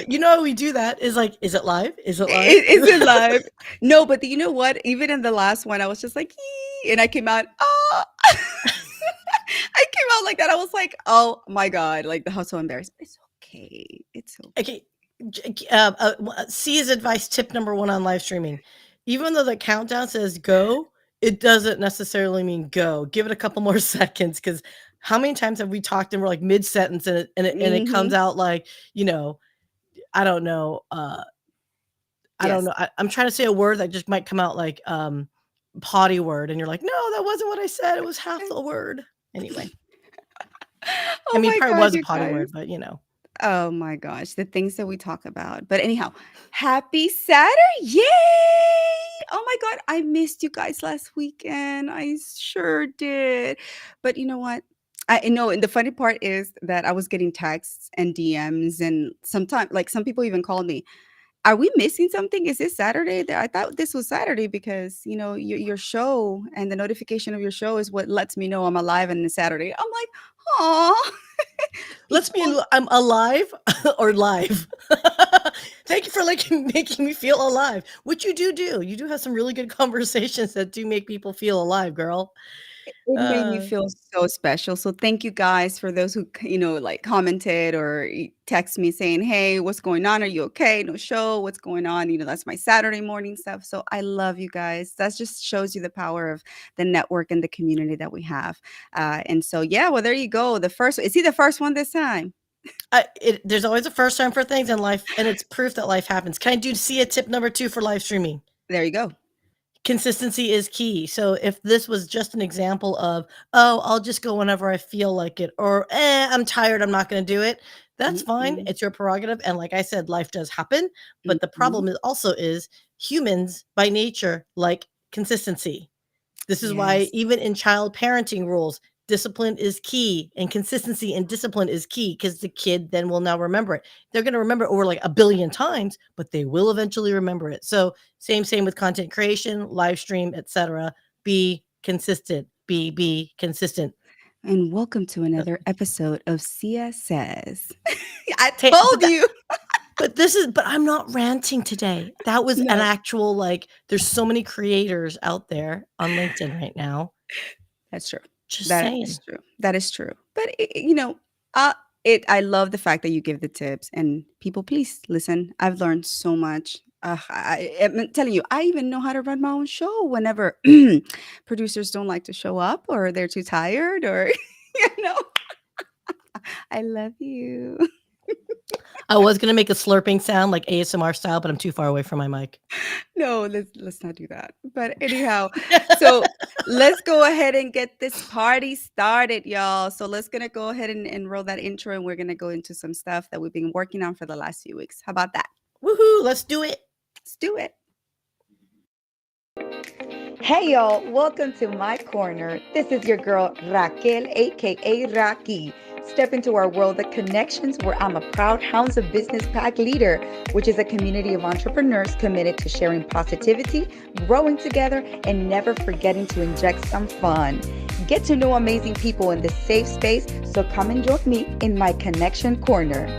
You know how we do that is like, is it live? Is it live? Is it live? No, but you know what? Even in the last one, I was just like, "Yee," and I came out, oh, I came out like that. I was like, oh my God, like I was so embarrassed. It's okay. It's okay. Okay. C's advice tip number one on live streaming. Even though the countdown says go, it doesn't necessarily mean go. Give it a couple more seconds because how many times have we talked and we're like mid sentence and it comes Hmm. out like, you know, I don't know. I don't Yes. know. I'm trying to say a word that just might come out like potty word, and you're like, no, that wasn't what I said. It was half the word. Anyway, I Oh mean, my probably God, was a you potty guys. word, but you know. Oh my gosh, the things that we talk about. But anyhow, happy Saturday. Yay! Oh my God, I missed you guys last weekend. I sure did. But you know what? I know, and the funny part is that I was getting texts and DMs, and sometimes, like, some people even called me, are we missing something? Is this Saturday? I thought this was Saturday because, your show and the notification of your show is what lets me know I'm alive and it's Saturday. I'm like, oh, Let's people. be. I'm alive or live. Thank you for like making me feel alive. Which you do do. You do have some really good conversations that do make people feel alive, girl. It made me Uh, feel so special. So thank you guys for those who, like commented or text me saying, "Hey, what's going on? Are you okay? No show. What's going on?" That's my Saturday morning stuff. So I love you guys. That just shows you the power of the network and the community that we have. And so yeah, well there you go. The first, is he the first one this time? there's always a first time for things in life, and it's proof that life happens. Can I do see a tip number two for live streaming? There you go. Consistency is key. So if this was just an example of, oh, I'll just go whenever I feel like it, or I'm tired, I'm not going to do it, that's fine. Mm-mm, It's your prerogative. And like I said, life does happen. But the mm-mm. problem is also is humans by nature like consistency. This is why Yes. even in child parenting rules, discipline is key and consistency and discipline is key because the kid then will now remember it. They're going to remember it over like a billion times, but they will eventually remember it. So same with content creation, live stream, etc. Be consistent. Be consistent. And welcome to Uh, another episode of Sia Says. I Hey, told you. but I'm not ranting today. That was an No. actual like there's so many creators out there on LinkedIn right now. That's true. Just That is saying. true. That is true. But uh, I love the fact that you give the tips and people. Please listen. I've learned so much. I'm telling you, I even know how to run my own show whenever producers don't like to show up or they're too tired or you know. I love you. I was gonna make a slurping sound like ASMR style, but I'm too far away from my mic. No, let's not do that. But anyhow, so let's go ahead and get this party started, y'all. So let's gonna go ahead and roll that intro, and we're gonna go into some stuff that we've been working on for the last few weeks. How about that? Woohoo! Let's do it. Let's do it. Hey y'all, welcome to my corner. This is your girl Raquel, aka Raki. Step into our world of connections where I'm a proud Hounds of Business Pack leader, which is a community of entrepreneurs committed to sharing positivity, growing together, and never forgetting to inject some fun. Get to know amazing people in this safe space, so come and join me in my connection corner.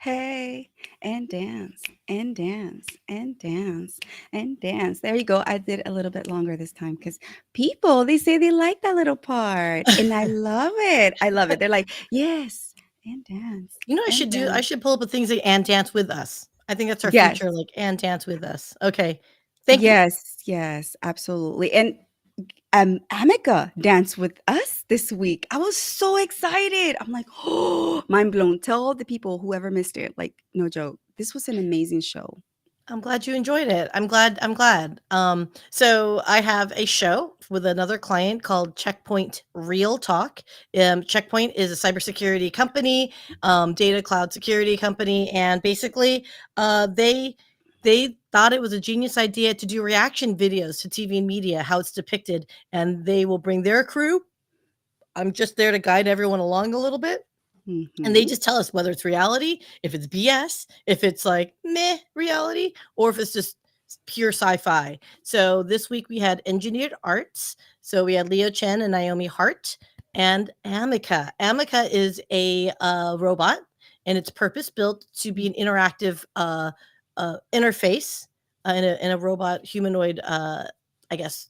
Hey, and dance, and dance, and dance, and dance. There you go. I did a little bit longer this time because people, they say they like that little part. And I love it. I love it. They're like, yes, and dance, You know what I and should do? I dance. should pull up a things like and dance with us. I think that's our Yes, future, like and dance with us. Okay. Thank you. yes, yes, absolutely. And Amika danced with us this week. I was so excited. I'm like, oh, mind blown. Tell all the people whoever missed it. Like, no joke. This was an amazing show. I'm glad you enjoyed it. I'm glad. So I have a show with another client called Checkpoint Real Talk. Checkpoint is a cybersecurity company, data cloud security company, and basically, they thought it was a genius idea to do reaction videos to TV and media, how it's depicted, and they will bring their crew. I'm just there to guide everyone along a little bit. And they Mhm. just tell us whether it's reality, if it's BS, if it's like meh reality, or if it's just pure sci-fi. So this week we had engineered arts. So we had Leo Chen and Naomi Hart. and Amica. Amica is a robot, and it's purpose built to be an interactive interface in a robot humanoid, I guess,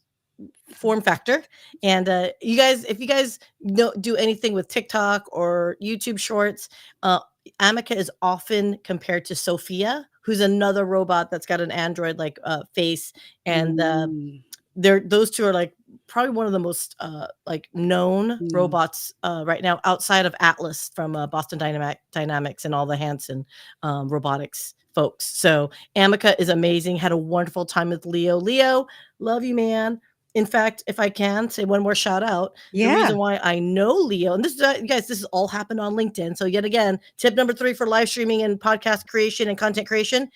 form factor. And you guys, if you guys don't do anything with TikTok or YouTube Shorts, uh, Amica is often compared to Sophia, who's another robot that's got an android like face, and Mm, those two are like probably one of the most like known mm. robots right now outside of Atlas from Boston Dynamics and all the Hanson robotics folks. So Amica is amazing. Had a wonderful time with Leo. Leo, love you, man. In fact, if I can say one more shout out, the Yeah. reason why I know Leo, and this is you guys, this has all happened on LinkedIn. So yet again, tip number 3 for live streaming and podcast creation and content creation: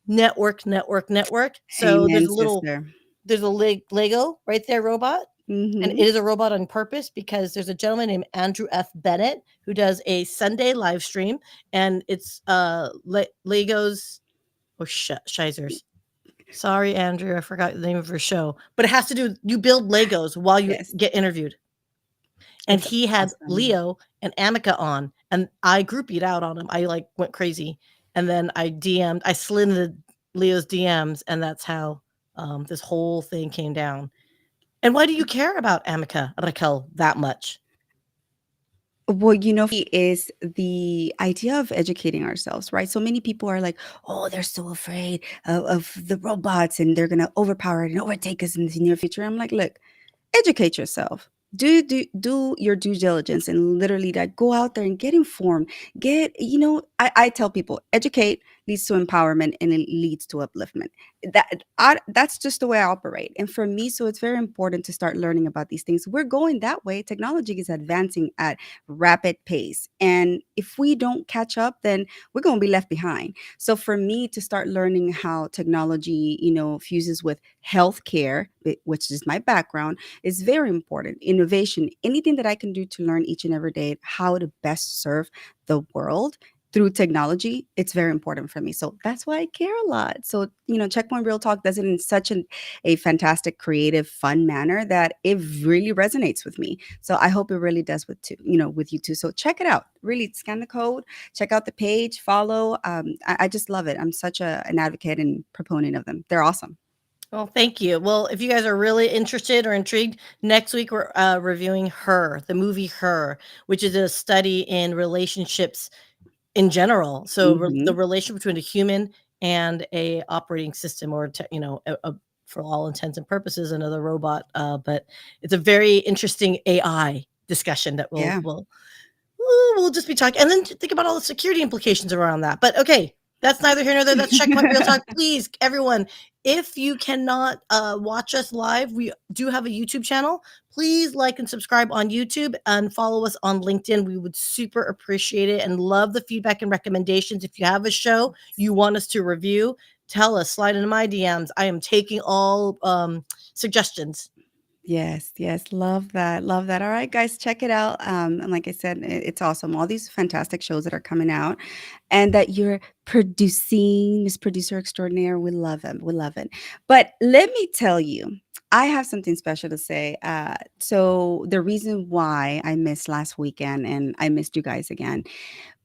network, network, network. So Amen, sister. there's a Lego right there robot, and Mhm. it is a robot on purpose because there's a gentleman named Andrew F. Bennett who does a Sunday live stream, and it's Legos or Shizers. Sorry, Andrew, I forgot the name of her show, but it has to do. You build Legos while you Yes. get interviewed, and It's he had awesome. Leo and Amica on, and I groupied out on him. I like went crazy, and then I slid into Leo's DMs, and that's how this whole thing came down. And why do you care about Amica, Raquel, that much? Well, is the idea of educating ourselves, right? So many people are like, oh, they're so afraid of the robots and they're going to overpower it and overtake us in the near future. I'm like, look, educate yourself. Do your due diligence and literally like go out there and get informed. I tell people educate leads to empowerment and it leads to upliftment. That's just the way I operate. And for me, so it's very important to start learning about these things. We're going that way. Technology is advancing at rapid pace. And if we don't catch up, then we're going to be left behind. So for me to start learning how technology, fuses with healthcare, which is my background, is very important. Innovation, anything that I can do to learn each and every day how to best serve the world through technology, it's very important for me. So that's why I care a lot. So, Checkpoint Real Talk does it in such a fantastic, creative, fun manner that it really resonates with me. So I hope it really does with you too. So check it out. Really scan the code, check out the page, follow. I just love it. I'm such an advocate and proponent of them. They're awesome. Well, thank you. Well, if you guys are really interested or intrigued, next week we're reviewing Her, the movie Her, which is a study in relationships in general. So the Hmm. relation between a human and a operating system, or for all intents and purposes, another robot. But it's a very interesting AI discussion that Yeah. we'll just be talking, and then think about all the security implications around that. But okay, that's neither here nor there. That's Checkpoint Real Talk. Please, everyone, if you cannot watch us live, we do have a YouTube channel. Please like and subscribe on YouTube and follow us on LinkedIn. We would super appreciate it and love the feedback and recommendations. If you have a show you want us to review, tell us, slide into my DMs. I am taking all suggestions. Yes, yes, love that, love that. All right, guys, check it out. And like I said, it's awesome. All these fantastic shows that are coming out, and that you're producing, Miss Producer Extraordinaire. We love it. We love it. But let me tell you, I have something special to say. So the reason why I missed last weekend and I missed you guys again,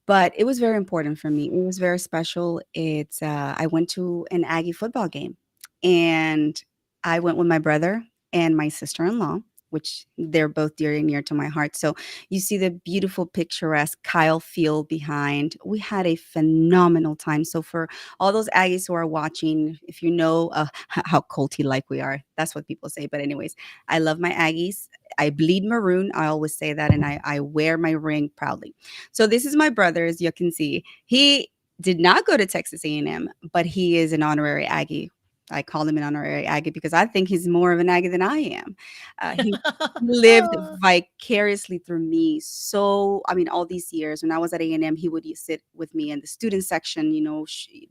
but it was very important for me. It was very special. I went to an Aggie football game, and I went with my brother and my sister-in-law, which they're both dear and near to my heart. So you see the beautiful, picturesque Kyle Field behind. We had a phenomenal time. So for all those Aggies who are watching, if you know how culty like we are, that's what people say. But anyways, I love my Aggies. I bleed maroon. I always say that, and I wear my ring proudly. So this is my brother, as you can see. He did not go to Texas A&M, but he is an honorary Aggie. I call him an honorary Aggie because I think he's more of an Aggie than I am. He lived vicariously through me. So, I mean, all these years when I was at A&M, he would sit with me in the student section,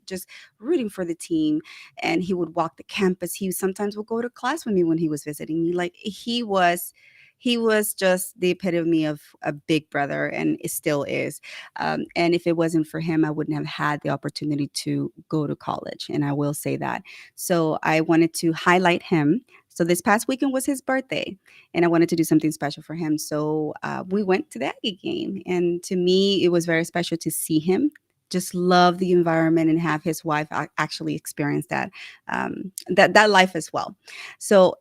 just rooting for the team. And he would walk the campus. He sometimes would go to class with me when he was visiting me. Like he was just the epitome of a big brother, and it still is. And if it wasn't for him, I wouldn't have had the opportunity to go to college. And I will say that. So I wanted to highlight him. So this past weekend was his birthday, and I wanted to do something special for him. So we went to the Aggie game, and to me, it was very special to see him. Just love the environment and have his wife actually experience that life as well. So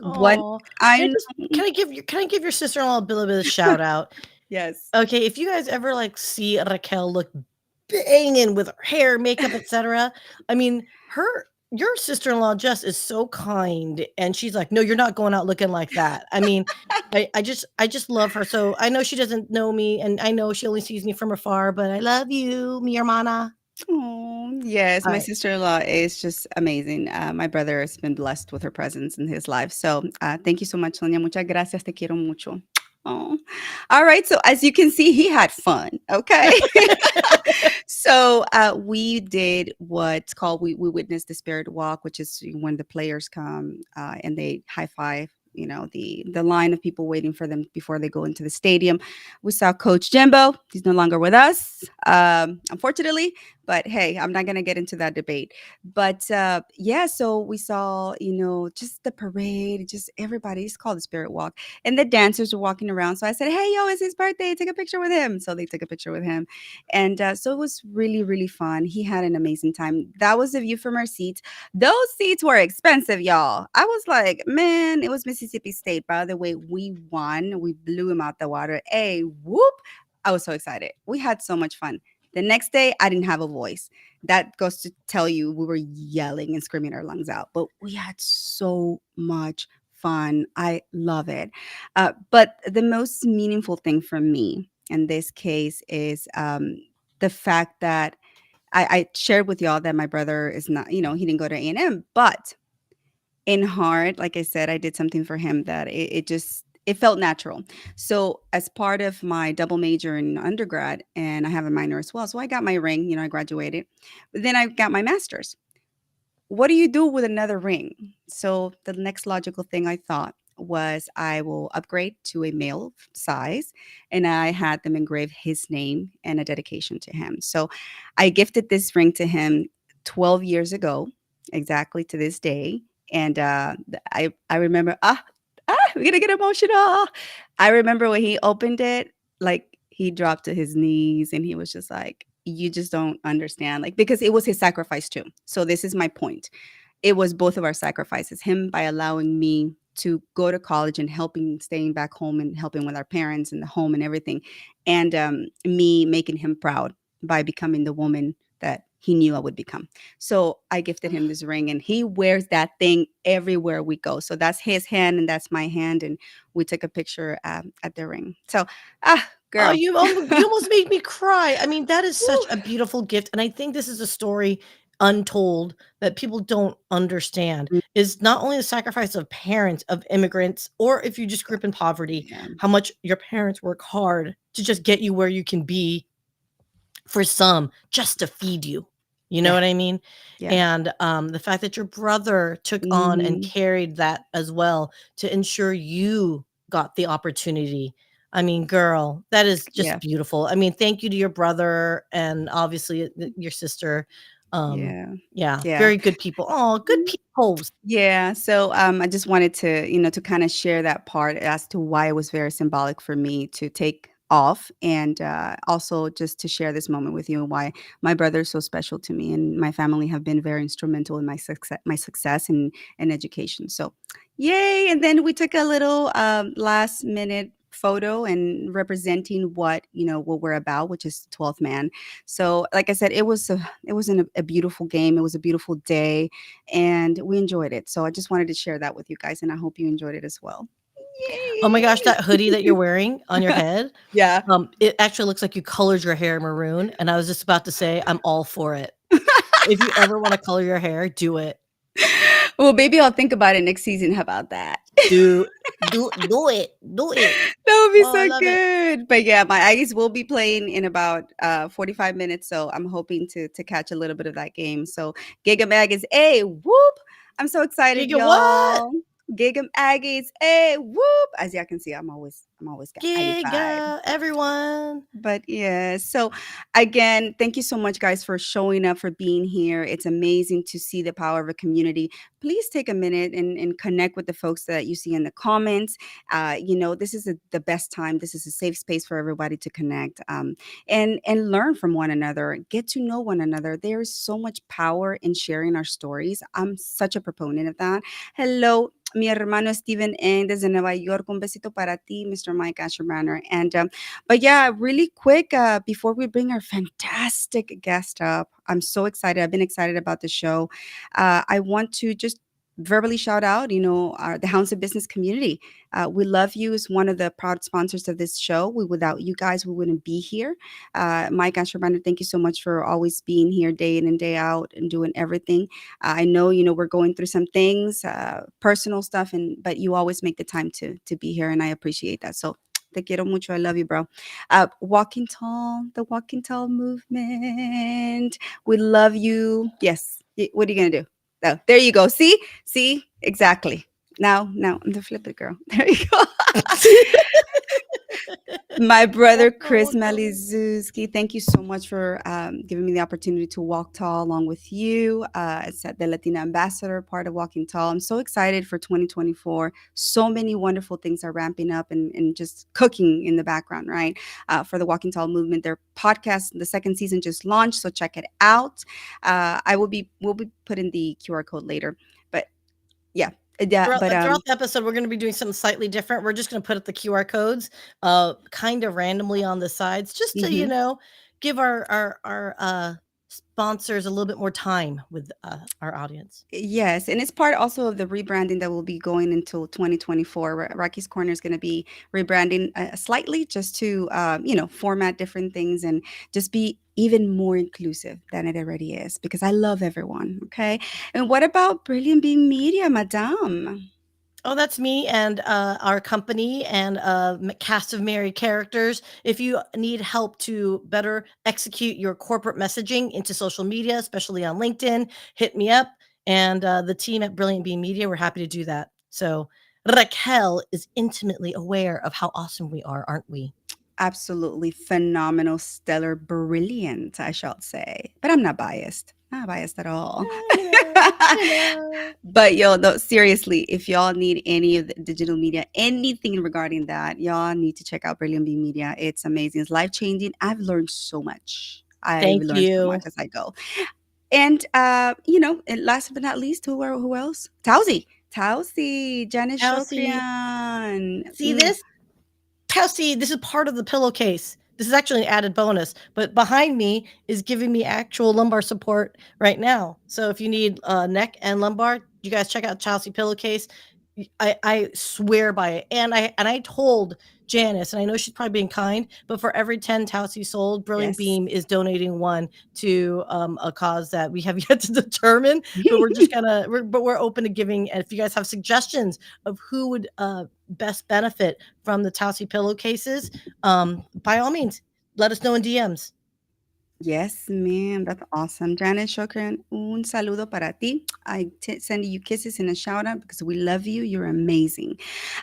what Oh, I can I give your sister-in-law a little bit of shout out? yes. Okay, if you guys ever like see Raquel look banging with her hair, makeup, etc., I mean, your sister-in-law Jess is so kind, and she's like, "No, you're not going out looking like that." I mean, I just love her. So I know she doesn't know me, and I know she only sees me from afar, but I love you, mi hermana. Oh, yes. All My right. sister-in-law is just amazing. My brother has been blessed with her presence in his life. So thank you so much, Sonia. Muchas gracias. Te quiero mucho. Oh, all right. So as you can see, he had fun. Okay. So we did what's called we witnessed the spirit walk, which is when the players come and they high five. The line of people waiting for them before they go into the stadium. We saw Coach Jimbo. He's no longer with us, unfortunately. But hey, I'm not gonna get into that debate. But yeah, so we saw just the parade, just everybody. It's called the spirit walk, and the dancers were walking around. So I said, "Hey, yo, it's his birthday. Take a picture with him." So they took a picture with him, and so it was really, really fun. He had an amazing time. That was the view from our seats. Those seats were expensive, y'all. I was like, man, it was Mississippi State. By the way, we won. We blew him out the water. Hey, whoop. I was so excited. We had so much fun. The next day, I didn't have a voice. That goes to tell you we were yelling and screaming our lungs out, but we had so much fun. I love it. But the most meaningful thing for me in this case is the fact that I shared with y'all that my brother is not, he didn't go to A&M, but in heart, like I said, I did something for him that it felt natural. So as part of my double major in undergrad, and I have a minor as well, so I got my ring. I graduated, but then I got my master's. What do you do with another ring? So the next logical thing I thought was I will upgrade to a male size, and I had them engrave his name and a dedication to him. So I gifted this ring to him 12 years ago, exactly to this day. And I remember, we're gonna get emotional. I remember when he opened it, like he dropped to his knees and he was just like, you just don't understand. Like, because it was his sacrifice too. So this is my point. It was both of our sacrifices. Him by allowing me to go to college and helping staying back home and helping with our parents and the home and everything. And me making him proud by becoming the woman that he knew I would become. So I gifted him this ring and he wears that thing everywhere we go. So that's his hand and that's my hand. And we took a picture at the ring. So, Oh, girl. you almost made me cry. I mean, that is such Woo. a beautiful gift, and I think this is a story untold that people don't understand, Mm, is not only the sacrifice of parents, of immigrants, or if you just grew up in poverty, yeah. how much your parents work hard to just get you where you can be, for some, just to feed you. You know Yeah. what I mean? Yeah. And, the fact that your brother took on and Mhm. carried that as well to ensure you got the opportunity. I mean, girl, that is just Yeah. beautiful. I mean, thank you to your brother and obviously, your sister. Yeah. Yeah, Yeah. very good people. Oh, good Mhm. people. Yeah. So I just wanted to kind of share that part as to why it was very symbolic for me to take off and also just to share this moment with you and why my brother is so special to me and my family have been very instrumental in my success and education. So yay. And then we took a little last minute photo and representing what we're about, which is the 12th man. So like I said, it was a beautiful game. It was a beautiful day and we enjoyed it. So I just wanted to share that with you guys, and I hope you enjoyed it as well. Oh my gosh, Yay! that hoodie that you're wearing on your head, Yeah. it actually looks like you colored your hair maroon, and I was just about to say, I'm all for it. If you ever wanna color your hair, do it. Well, maybe I'll think about it next season. How about that? Do do it, do it. That would be Oh, I so love it. good. But yeah, my Aggies will be playing in about 45 minutes. So I'm hoping to catch a little bit of that game. So Giga Mag is a whoop. I'm so excited, Giga what? y'all. Gig 'em Aggies. Hey, whoop. As y'all can see, I'm always Aggified. Giga, everyone. But yeah, so again, thank you so much, guys, for showing up, for being here. It's amazing to see the power of a community. Please take a minute and connect with the folks that you see in the comments. This is the best time. This is a safe space for everybody to connect, and learn from one another, get to know one another. There is so much power in sharing our stories. I'm such a proponent of that. Hello, mi hermano Steven Ng desde Nueva York. Un besito para ti, Mr. Mike Asherbanner. And but yeah, really quick, before we bring our fantastic guest up, I'm so excited. I've been excited about the show. I want to just verbally shout out, the Hounds of Business community. We love you as one of the proud sponsors of this show. Without you guys, we wouldn't be here. Mike Asherbander, thank you so much for always being here day in and day out and doing everything. I know, we're going through some things, personal stuff, but you always make the time to be here, and I appreciate that. So te quiero mucho. I love you, bro. Walking Tall, the Walking Tall movement. We love you. Yes. What are you going to do? Oh, there you go. See, exactly. Now, I'm the flip it, girl. There you go. My brother Chris Malizewski, thank you so much for giving me the opportunity to walk tall along with you as the Latina ambassador, part of Walking Tall. I'm so excited for 2024. So many wonderful things are ramping up and just cooking in the background, right? For the Walking Tall movement, their podcast, the second season just launched, so check it out. We'll be putting the QR code later, but yeah. Throughout the episode, we're going to be doing something slightly different. We're just going to put up the QR codes kind of randomly on the sides, just to, give our sponsors a little bit more time with our audience. Yes, and it's part also of the rebranding that will be going until 2024. Rocky's Corner is going to be rebranding slightly, just to format different things and just be even more inclusive than it already is, because I love everyone. Okay, and what about Brilliant Beam Media, Madame? Oh, that's me and our company and cast of merry characters. If you need help to better execute your corporate messaging into social media, especially on LinkedIn, hit me up. And the team at Brilliant Beam Media, we're happy to do that. So Raquel is intimately aware of how awesome we are, aren't we? Absolutely phenomenal, stellar, brilliant, I shall say. But I'm not biased. Not biased at all. But no, seriously, if y'all need any of the digital media, anything regarding that, y'all need to check out Brilliant Bee Media. It's amazing. It's life-changing. I've learned so much. I've learned so much as I go. And and last but not least, who else? Tausi, Janice Shokrian. See this? Tausi, this is part of the pillowcase. This is actually an added bonus, but behind me is giving me actual lumbar support right now. So if you need neck and lumbar, you guys check out Chelsea Pillowcase. I swear by it. And I told Janice, and I know she's probably being kind, but for every 10 Tausi sold, Brilliant Beam is donating one to a cause that we have yet to determine. But we're open to giving. And if you guys have suggestions of who would best benefit from the Tausi pillowcases, by all means, let us know in DMs. Yes, ma'am. That's awesome. Janet Shokran, un saludo para ti. I send you kisses and a shout out because we love you. You're amazing.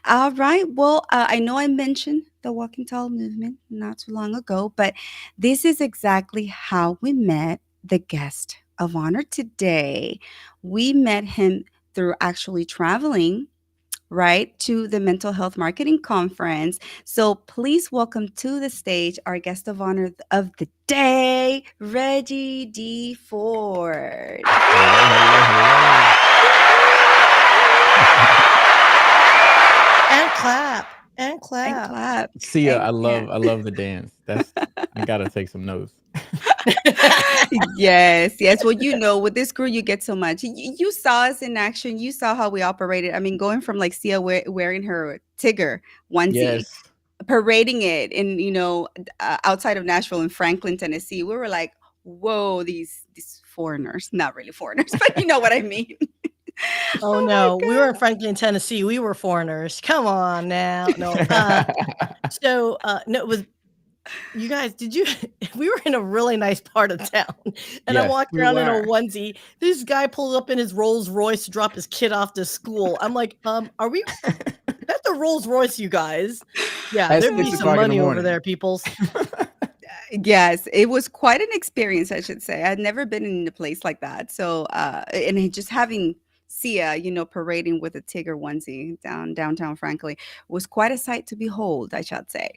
All right. Well, I know I mentioned the Walking Tall movement not too long ago, but this is exactly how we met the guest of honor today. We met him through actually traveling, right, to the Mental Health Marketing Conference. So please welcome to the stage our guest of honor of the day, Reggie D. Ford. And clap. And clap. And clap. Syya, I love the dance. I gotta take some notes. Yes. Well, with this crew, you get so much. You saw us in action. You saw how we operated. I mean, going from like Syya wearing her Tigger onesie, parading it in, outside of Nashville in Franklin, Tennessee. We were like, whoa, these foreigners, not really foreigners, but you know what I mean. Oh no, we were in Franklin, Tennessee. We were foreigners. Come on now. No. No, it was You guys, did you we were in a really nice part of town, and I'm Yes, walking We around in a were. onesie. This guy pulls up in his Rolls Royce to drop his kid off to school. I'm like, are we that's a Rolls Royce, you guys. Yeah, at there'd be six some o'clock in the money over morning. there, peoples. Yes, it was quite an experience, I should say. I'd never been in a place like that. So, just having Syya, parading with a Tigger onesie downtown, frankly, was quite a sight to behold, I should say.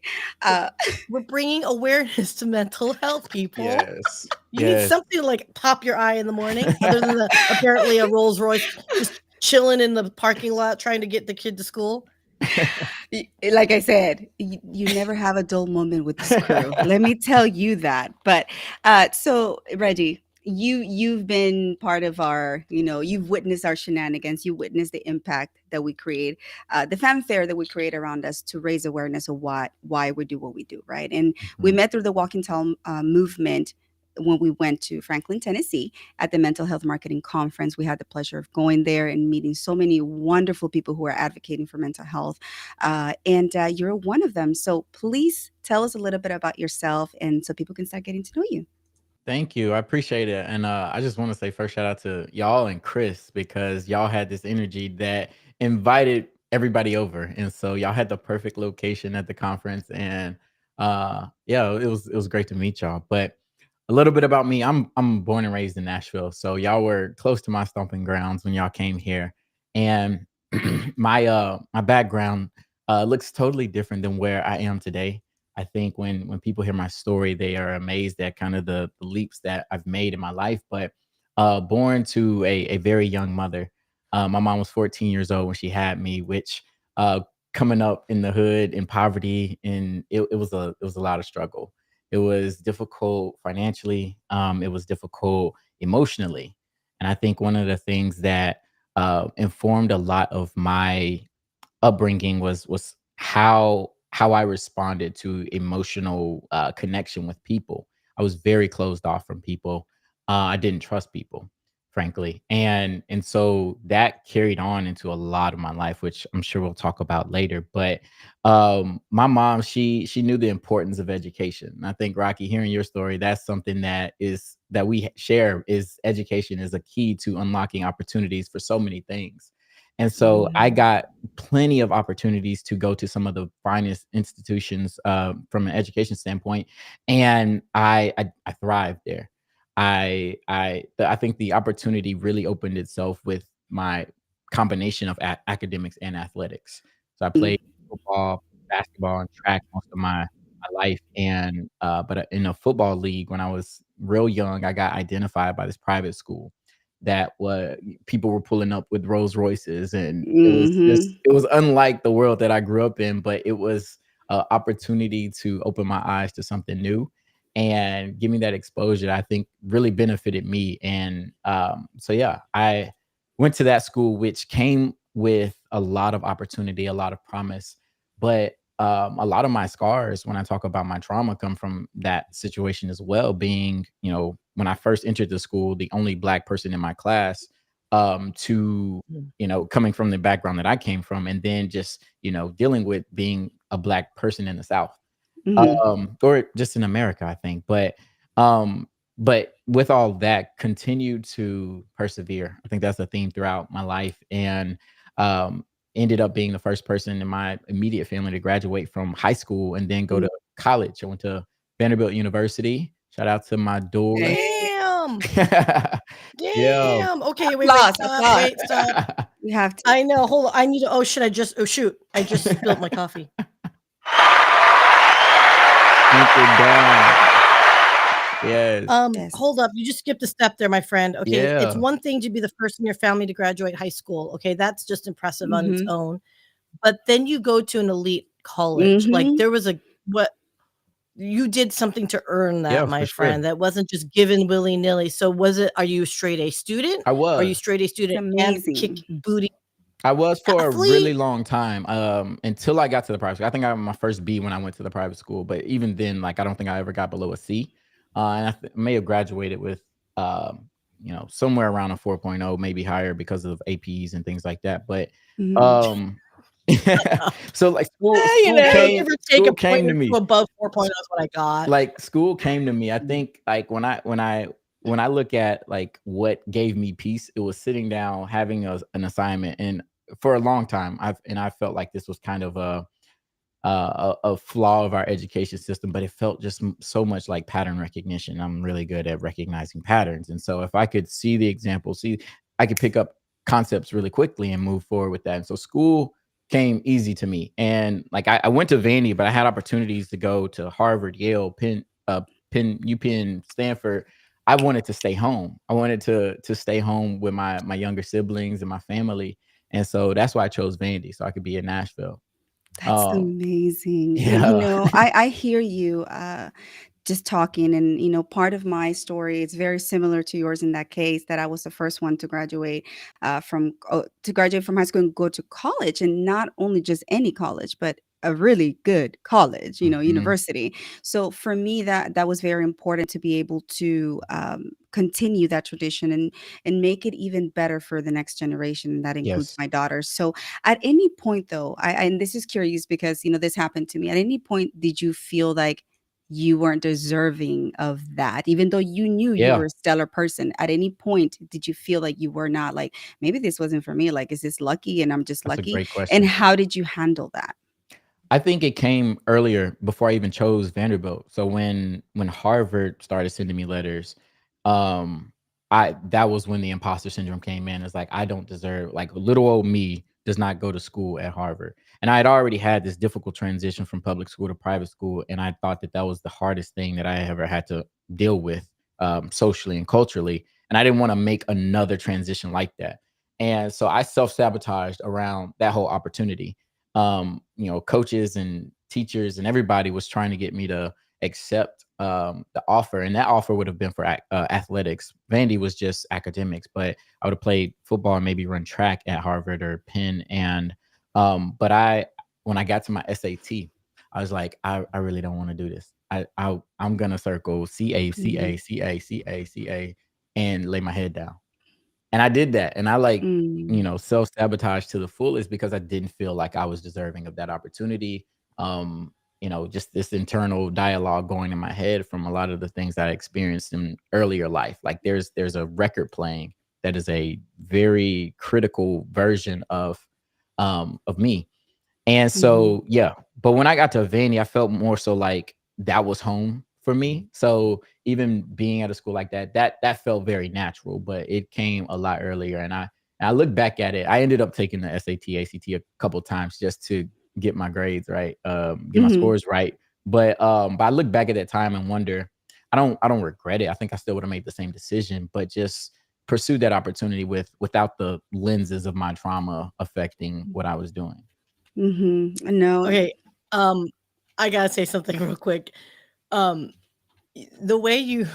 Uh, We're bringing awareness to mental health, people. Yes, You need yes. something to, like, pop your eye in the morning other than the apparently a Rolls Royce just chilling in the parking lot trying to get the kid to school. Like I said, you never have a dull moment with this crew. Let me tell you that. But so Reggie, you've been part of our, you've witnessed our shenanigans. You witnessed the impact that we create, the fanfare that we create around us to raise awareness of why we do what we do, right? And we Mhm. met through the Walking Tall movement when we went to Franklin, Tennessee at the Mental Health Marketing Conference. We had the pleasure of going there and meeting so many wonderful people who are advocating for mental health. And you're one of them. So please tell us a little bit about yourself and so people can start getting to know you. Thank you. I appreciate it. And I just want to say first shout out to y'all and Chris because y'all had this energy that invited everybody over. And so y'all had the perfect location at the conference. And yeah, it was great to meet y'all. But a little bit about me. I'm born and raised in Nashville. So y'all were close to my stomping grounds when y'all came here. And my background looks totally different than where I am today. I think when people hear my story, they are amazed at kind of the leaps that I've made in my life. But born to a very young mother, my mom was 14 years old when she had me, which coming up in the hood in poverty, and it was a lot of struggle. It was difficult financially. It was difficult emotionally, and I think one of the things that informed a lot of my upbringing was how I responded to emotional connection with people. I was very closed off from people. I didn't trust people, frankly, and so that carried on into a lot of my life, which I'm sure we'll talk about later. But my mom, she knew the importance of education. And I think Rocky, hearing your story, that's something that we share is education is a key to unlocking opportunities for so many things. And so I Mhm. got plenty of opportunities to go to some of the finest institutions from an education standpoint, and I thrived there. I think the opportunity really opened itself with my combination of academics and athletics. So I Mm. played football, basketball, and track most of my life, and but in a football league when I was real young, I got identified by this private school that was people were pulling up with Rolls Royces, and Mhm. it was unlike the world that I grew up in, but it was an opportunity to open my eyes to something new and give me that exposure. I think really benefited me, and so yeah, I went to that school, which came with a lot of opportunity, a lot of promise, but a lot of my scars when I talk about my trauma come from that situation as well. Being, when I first entered the school, the only black person in my class, to Mm. coming from the background that I came from, and then just dealing with being a black person in the South, Mhm. or just in America, I think. Um, but with all that, continue to persevere. I think that's a theme throughout my life, and um, ended up being the first person in my immediate family to graduate from high school and then go Mm. to college. I went to Vanderbilt University. Shout out to my doors. Hey, Damn. Yeah. Damn. Okay, wait, applause, stop, applause. wait, stop. We have to. I know, hold on, I need to oh, shoot, I just spilled my coffee. Anchor down. Yes. Yes. Hold up, you just skipped a step there, my friend. Okay, it's Yeah. one thing to be the first in your family to graduate high school, okay, that's just impressive on its Mhm. own, but then you go to an elite college, like, Mhm. there was a what you did something to earn that, Yeah, my for friend, sure. that wasn't just given willy-nilly, so are you straight A student? I Are you was. straight A It's student and kick amazing. booty I was for a really athlete? long time, until I got to the private school. I think I got my first B when I went to the private school, but even then, like, I don't think I ever got below a C. And may have graduated with, somewhere around a 4.0, maybe higher because of APs and things like that. But Mhm. um, So like school You school know, came give or take a school point came or to two me. above 4.0 is what I got. Like school came to me. I think like when I look at like what gave me peace, it was sitting down, having an assignment. And for a long time, I felt like this was kind of a flaw of our education system, but it felt just so much like pattern recognition. I'm really good at recognizing patterns. And so if I could see the example, I could pick up concepts really quickly and move forward with that. And so school came easy to me. And like I went to Vandy, but I had opportunities to go to Harvard, Yale, UPenn, Stanford. I wanted to stay home. I wanted to stay home with my younger siblings and my family. And so that's why I chose Vandy, so I could be in Nashville. That's Um, amazing. And, yeah. I hear you just talking. And, part of my story is very similar to yours in that case, that I was the first one to graduate from high school and go to college, and not only just any college, but a really good college, Mhm. university. So for me, that was very important to be able to continue that tradition and make it even better for the next generation. And that includes Yes. my daughters. So at any point, though, and this is curious because this happened to me. At any point, did you feel like you weren't deserving of that, even though you knew you Yeah. were a stellar person? At any point, did you feel like you were not, like, maybe this wasn't for me? Like, is this lucky and I'm just That's a lucky? great And question. how did you handle that? I think it came earlier before I even chose Vanderbilt. So when Harvard started sending me letters, um, I that was when the imposter syndrome came in. It's like I don't deserve, like little old me does not go to school at Harvard. And I had already had this difficult transition from public school to private school, and I thought that was the hardest thing that I ever had to deal with, socially and culturally. And I didn't want to make another transition like that. And so I self sabotaged around that whole opportunity. Coaches and teachers and everybody was trying to get me to accept the offer, and that offer would have been for athletics. Vandy was just academics, but I would have played football and maybe run track at Harvard or Penn. And but when I got to my SAT, I was like, I really don't want to do this. I'm gonna circle CA, Mhm. CA, CA, CA, CA, and lay my head down. And I did that, and I, like, Mm. self-sabotage to the fullest because I didn't feel like I was deserving of that opportunity. Just this internal dialogue going in my head from a lot of the things that I experienced in earlier life. Like, there's a record playing that is a very critical version of me. And Mhm. so, yeah, but when I got to Vandy, I felt more so like that was home for me. So even being at a school like that felt very natural, but it came a lot earlier. And I look back at it. I ended up taking the SAT, ACT a couple times just to get my grades right, get my Mhm. scores right. But I look back at that time and wonder, I don't regret it. I think I still would have made the same decision, but just pursued that opportunity without the lenses of my trauma affecting what I was doing. Mhm. No. Okay, um, I gotta say something real quick. Um, the way you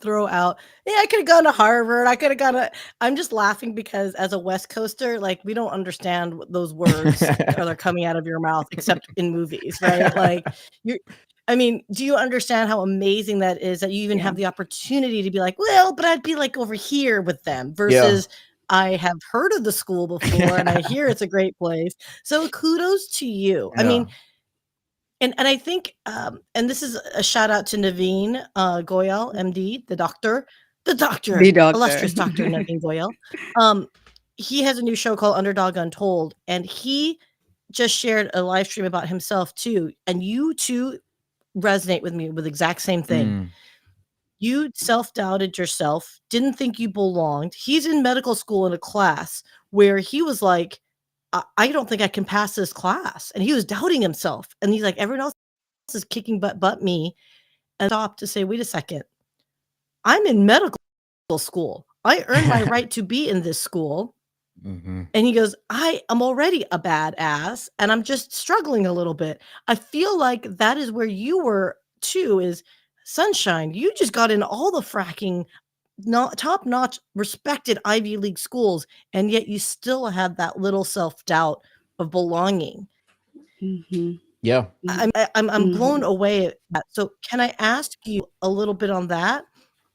throw out, "Yeah, I coulda gone to Harvard, I coulda gone to." I'm just laughing because as a West Coaster, like, we don't understand what those words are coming out of your mouth except in movies, right? Like, you're I mean, do you understand how amazing that is that you even Yeah. have the opportunity to be like, "Well, but I'd be, like, over here with them," Yeah. versus, "I have heard of the school before, and I hear it's a great place." So, kudos to you. I Yeah. mean, and I think, and this is a shout out to Naveen, Goyal, MD, the doctor, The doctor. illustrious Dr. Naveen Goyal. Um, he has a new show called Underdog Untold, and he just shared a live stream about himself too, and you too resonate with me with the exact same thing. Mm, You self-doubted yourself, didn't think you belonged. He's in medical school in a class where he was like, I don't think I can pass this class," and he was doubting himself, and he's like, "Everyone else is kicking butt but me," and stopped to say, "Wait a second, I'm in medical school. I earned my right to be in this school." mhm. And he goes, "I am already a badass, and I'm just struggling a little bit." I feel like that is where you were too, is sunshine. You just got in all the fracking, not top-notch, respected Ivy League schools, and yet you still had that little self-doubt of belonging. Mhm. Yeah. I'm blown Mhm. away at that. So can I ask you a little bit on that?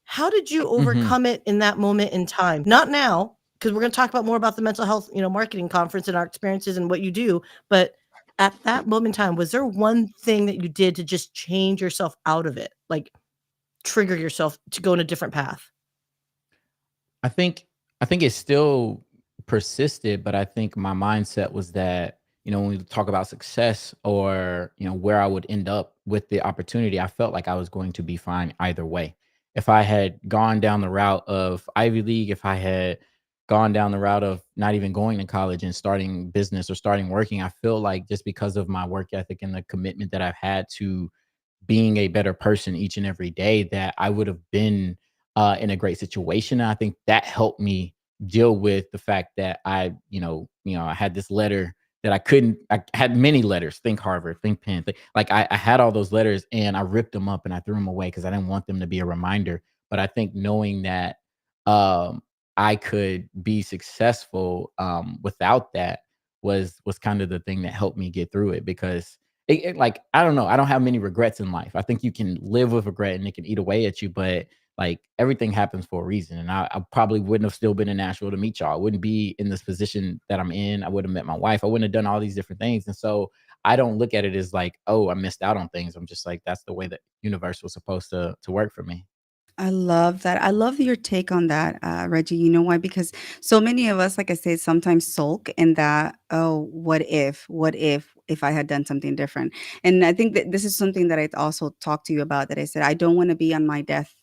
How did you Mhm. overcome it in that moment in time? Not now, because we're going to talk about more about the mental health, marketing conference and our experiences and what you do. But at that moment in time, was there one thing that you did to just change yourself out of it? Like trigger yourself to go in a different path? I think I think it still persisted, but I think my mindset was that, when we talk about success or, where I would end up with the opportunity, I felt like I was going to be fine either way. If I had gone down the route of Ivy League, if I had gone down the route of not even going to college and starting business or starting working, I feel like just because of my work ethic and the commitment that I've had to being a better person each and every day, that I would have been in a great situation. And I think that helped me deal with the fact that I had this letter that I had many letters, think Harvard, think Penn, like I had all those letters and I ripped them up and I threw them away because I didn't want them to be a reminder. But I think knowing that um, I could be successful without that was kind of the thing that helped me get through it because like, I don't know, I don't have many regrets in life. I think you can live with regret and it can eat away at you, but, like, everything happens for a reason, and I probably wouldn't have still been in Nashville to meet y'all. I wouldn't be in this position that I'm in. I wouldn't have met my wife. I wouldn't have done all these different things, and so I don't look at it as like, "Oh, I missed out on things." I'm just like, "That's the way that universe was supposed to work for me." I love that. I love your take on that, Reggie. You know why? Because so many of us, like I said, sometimes sulk in that, oh, if I had done something different? And I think that this is something that I also talked to you about that I said, I don't want to be on my deathbed,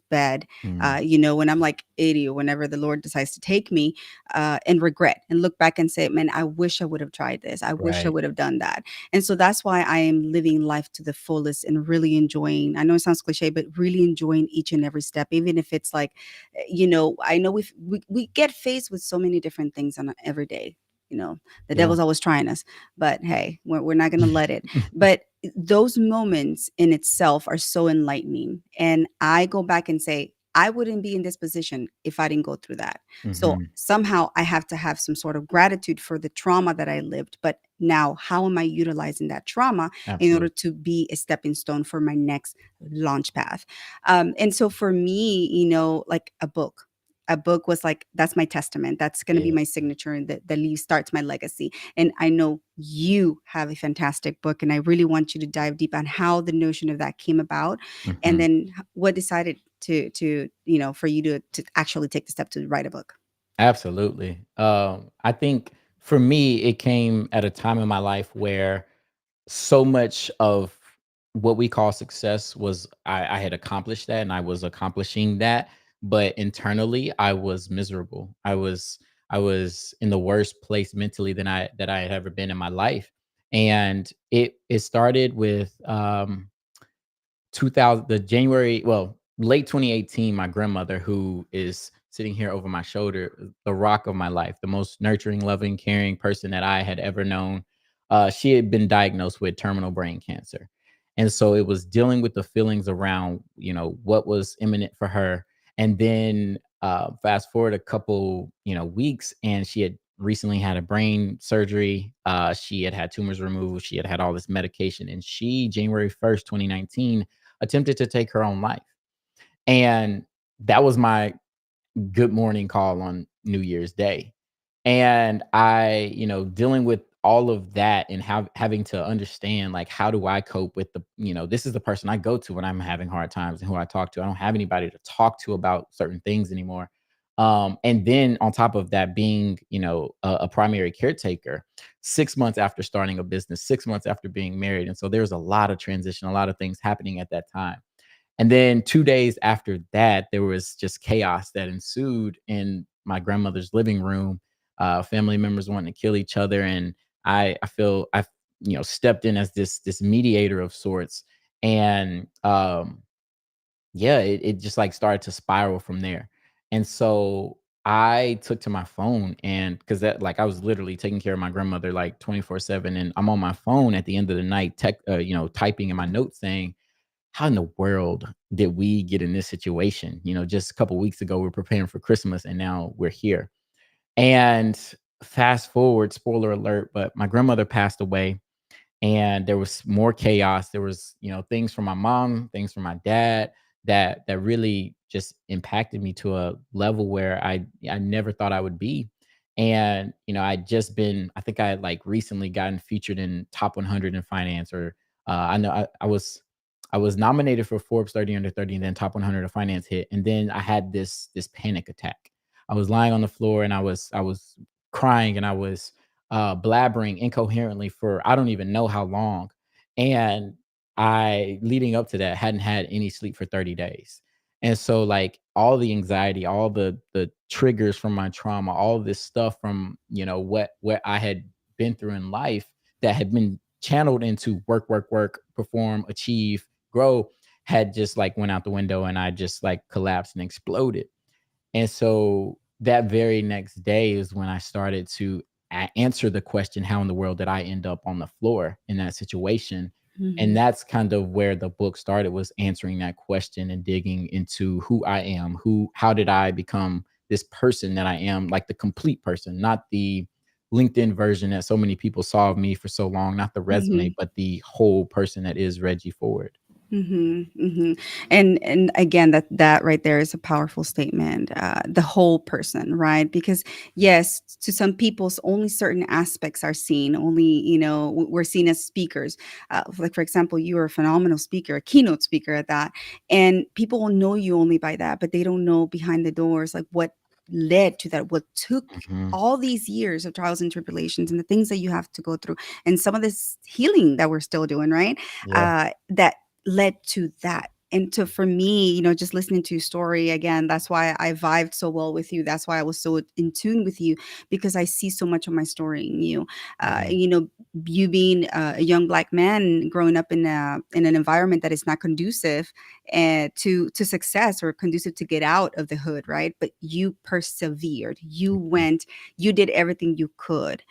Mm, when I'm like 80 or whenever the Lord decides to take me, and regret and look back and say, man, I wish I would have tried this. I wish I right. would have done that. And so that's why I am living life to the fullest and really enjoying. I know it sounds cliche, but really enjoying each and every step, even if it's like, I know we get faced with so many different things on every day. The Yeah. devil's always trying us, but hey, we're not going to let it. But those moments in itself are so enlightening. And I go back and say, I wouldn't be in this position if I didn't go through that. So Mhm. somehow I have to have some sort of gratitude for the trauma that I lived. But now, how am I utilizing that trauma in order Absolutely. to be a stepping stone for my next launch path? And so for me, like a book was like, that's my testament. That's going to be Yeah. my signature and that leaves starts my legacy. And I know you have a fantastic book, and I really want you to dive deep on how the notion of that came about, and Mhm. then what decided to for you to actually take the step to write a book. Absolutely. I think for me, it came at a time in my life where so much of what we call success was I had accomplished that and I was accomplishing that, but internally I was miserable. I was in the worst place mentally than I had ever been in my life. And it started with 2000 the January, well, late 2018, my grandmother, who is sitting here over my shoulder, the rock of my life, the most nurturing, loving, caring person that I had ever known. She had been diagnosed with terminal brain cancer. And so it was dealing with the feelings around, what was imminent for her. And then fast forward a couple, weeks, and she had recently had a brain surgery. She had had tumors removed. She had had all this medication. And she, January 1st, 2019, attempted to take her own life. And that was my good morning call on New Year's Day. And I, dealing with all of that and having to understand, like, how do I cope with this is the person I go to when I'm having hard times and who I talk to. I don't have anybody to talk to about certain things anymore. And then on top of that, being, a primary caretaker 6 months after starting a business, 6 months after being married. And so there's a lot of transition, a lot of things happening at that time. And then 2 days after that, there was just chaos that ensued in my grandmother's living room, family members wanting to kill each other, and I feel I stepped in as this mediator of sorts, and, yeah, it just, like, started to spiral from there. And so I took to my phone, and because that, like, I was literally taking care of my grandmother, like, 24/7, and I'm on my phone at the end of the night typing in my notes saying, how in the world did we get in this situation? Just a couple weeks ago, we are preparing for Christmas and now we're here. And fast forward, spoiler alert, but my grandmother passed away and there was more chaos. There was, things from my mom, things from my dad that really just impacted me to a level where I never thought I would be. And, I think I had like recently gotten featured in top 100 in finance, or I know I was nominated for Forbes 30 under 30, and then top 100 of finance hit. And then I had this panic attack. I was lying on the floor, and I was crying, and I was blabbering incoherently for I don't even know how long. And I, leading up to that, hadn't had any sleep for 30 days. And so, like, all the anxiety, all the triggers from my trauma, all of this stuff from, what I had been through in life that had been channeled into work, work, work, perform, achieve, grow, had just like went out the window, and I just like collapsed and exploded. And so that very next day is when I started to answer the question, how in the world did I end up on the floor in that situation? And Mhm. that's kind of where the book started, was answering that question and digging into who I am, how did I become this person that I am, like the complete person, not the LinkedIn version that so many people saw of me for so long, not the resume, Mhm. but the whole person that is Reggie Ford. Mhm, mhm. And again, that right there is a powerful statement. The whole person, right? Because yes, to some people's only certain aspects are seen. Only we're seen as speakers. Like for example, you are a phenomenal speaker, a keynote speaker at that, and people will know you only by that, but they don't know behind the doors like what led to that, what took Mhm. all these years of trials and tribulations and the things that you have to go through and some of this healing that we're still doing, right? Yeah. That led to that. And to for me, just listening to your story again, that's why I vibed so well with you. That's why I was so in tune with you because I see so much of my story in you. Mhm. You being a young black man growing up in an environment that is not conducive to success or conducive to get out of the hood, right? But you persevered. You Mhm. went. You did everything you could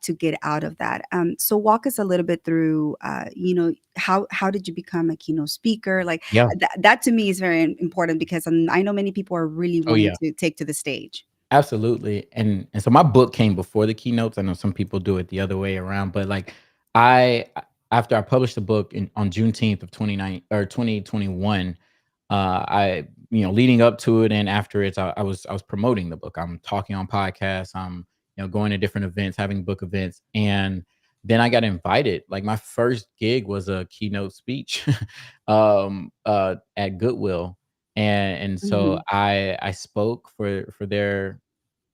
to get out of that. So walk us a little bit through, how did you become a keynote speaker? Like Yeah. that to me is very important because I know many people are really Oh, wanting yeah. to take to the stage. Absolutely. And so my book came before the keynotes. I know some people do it the other way around, but like I after I published the book on Juneteenth of 2021, I leading up to it and after it, I was promoting the book. I'm talking on podcasts, I'm going to different events, having book events, and then I got invited. Like my first gig was a keynote speech at Goodwill. And so Mhm. I spoke for their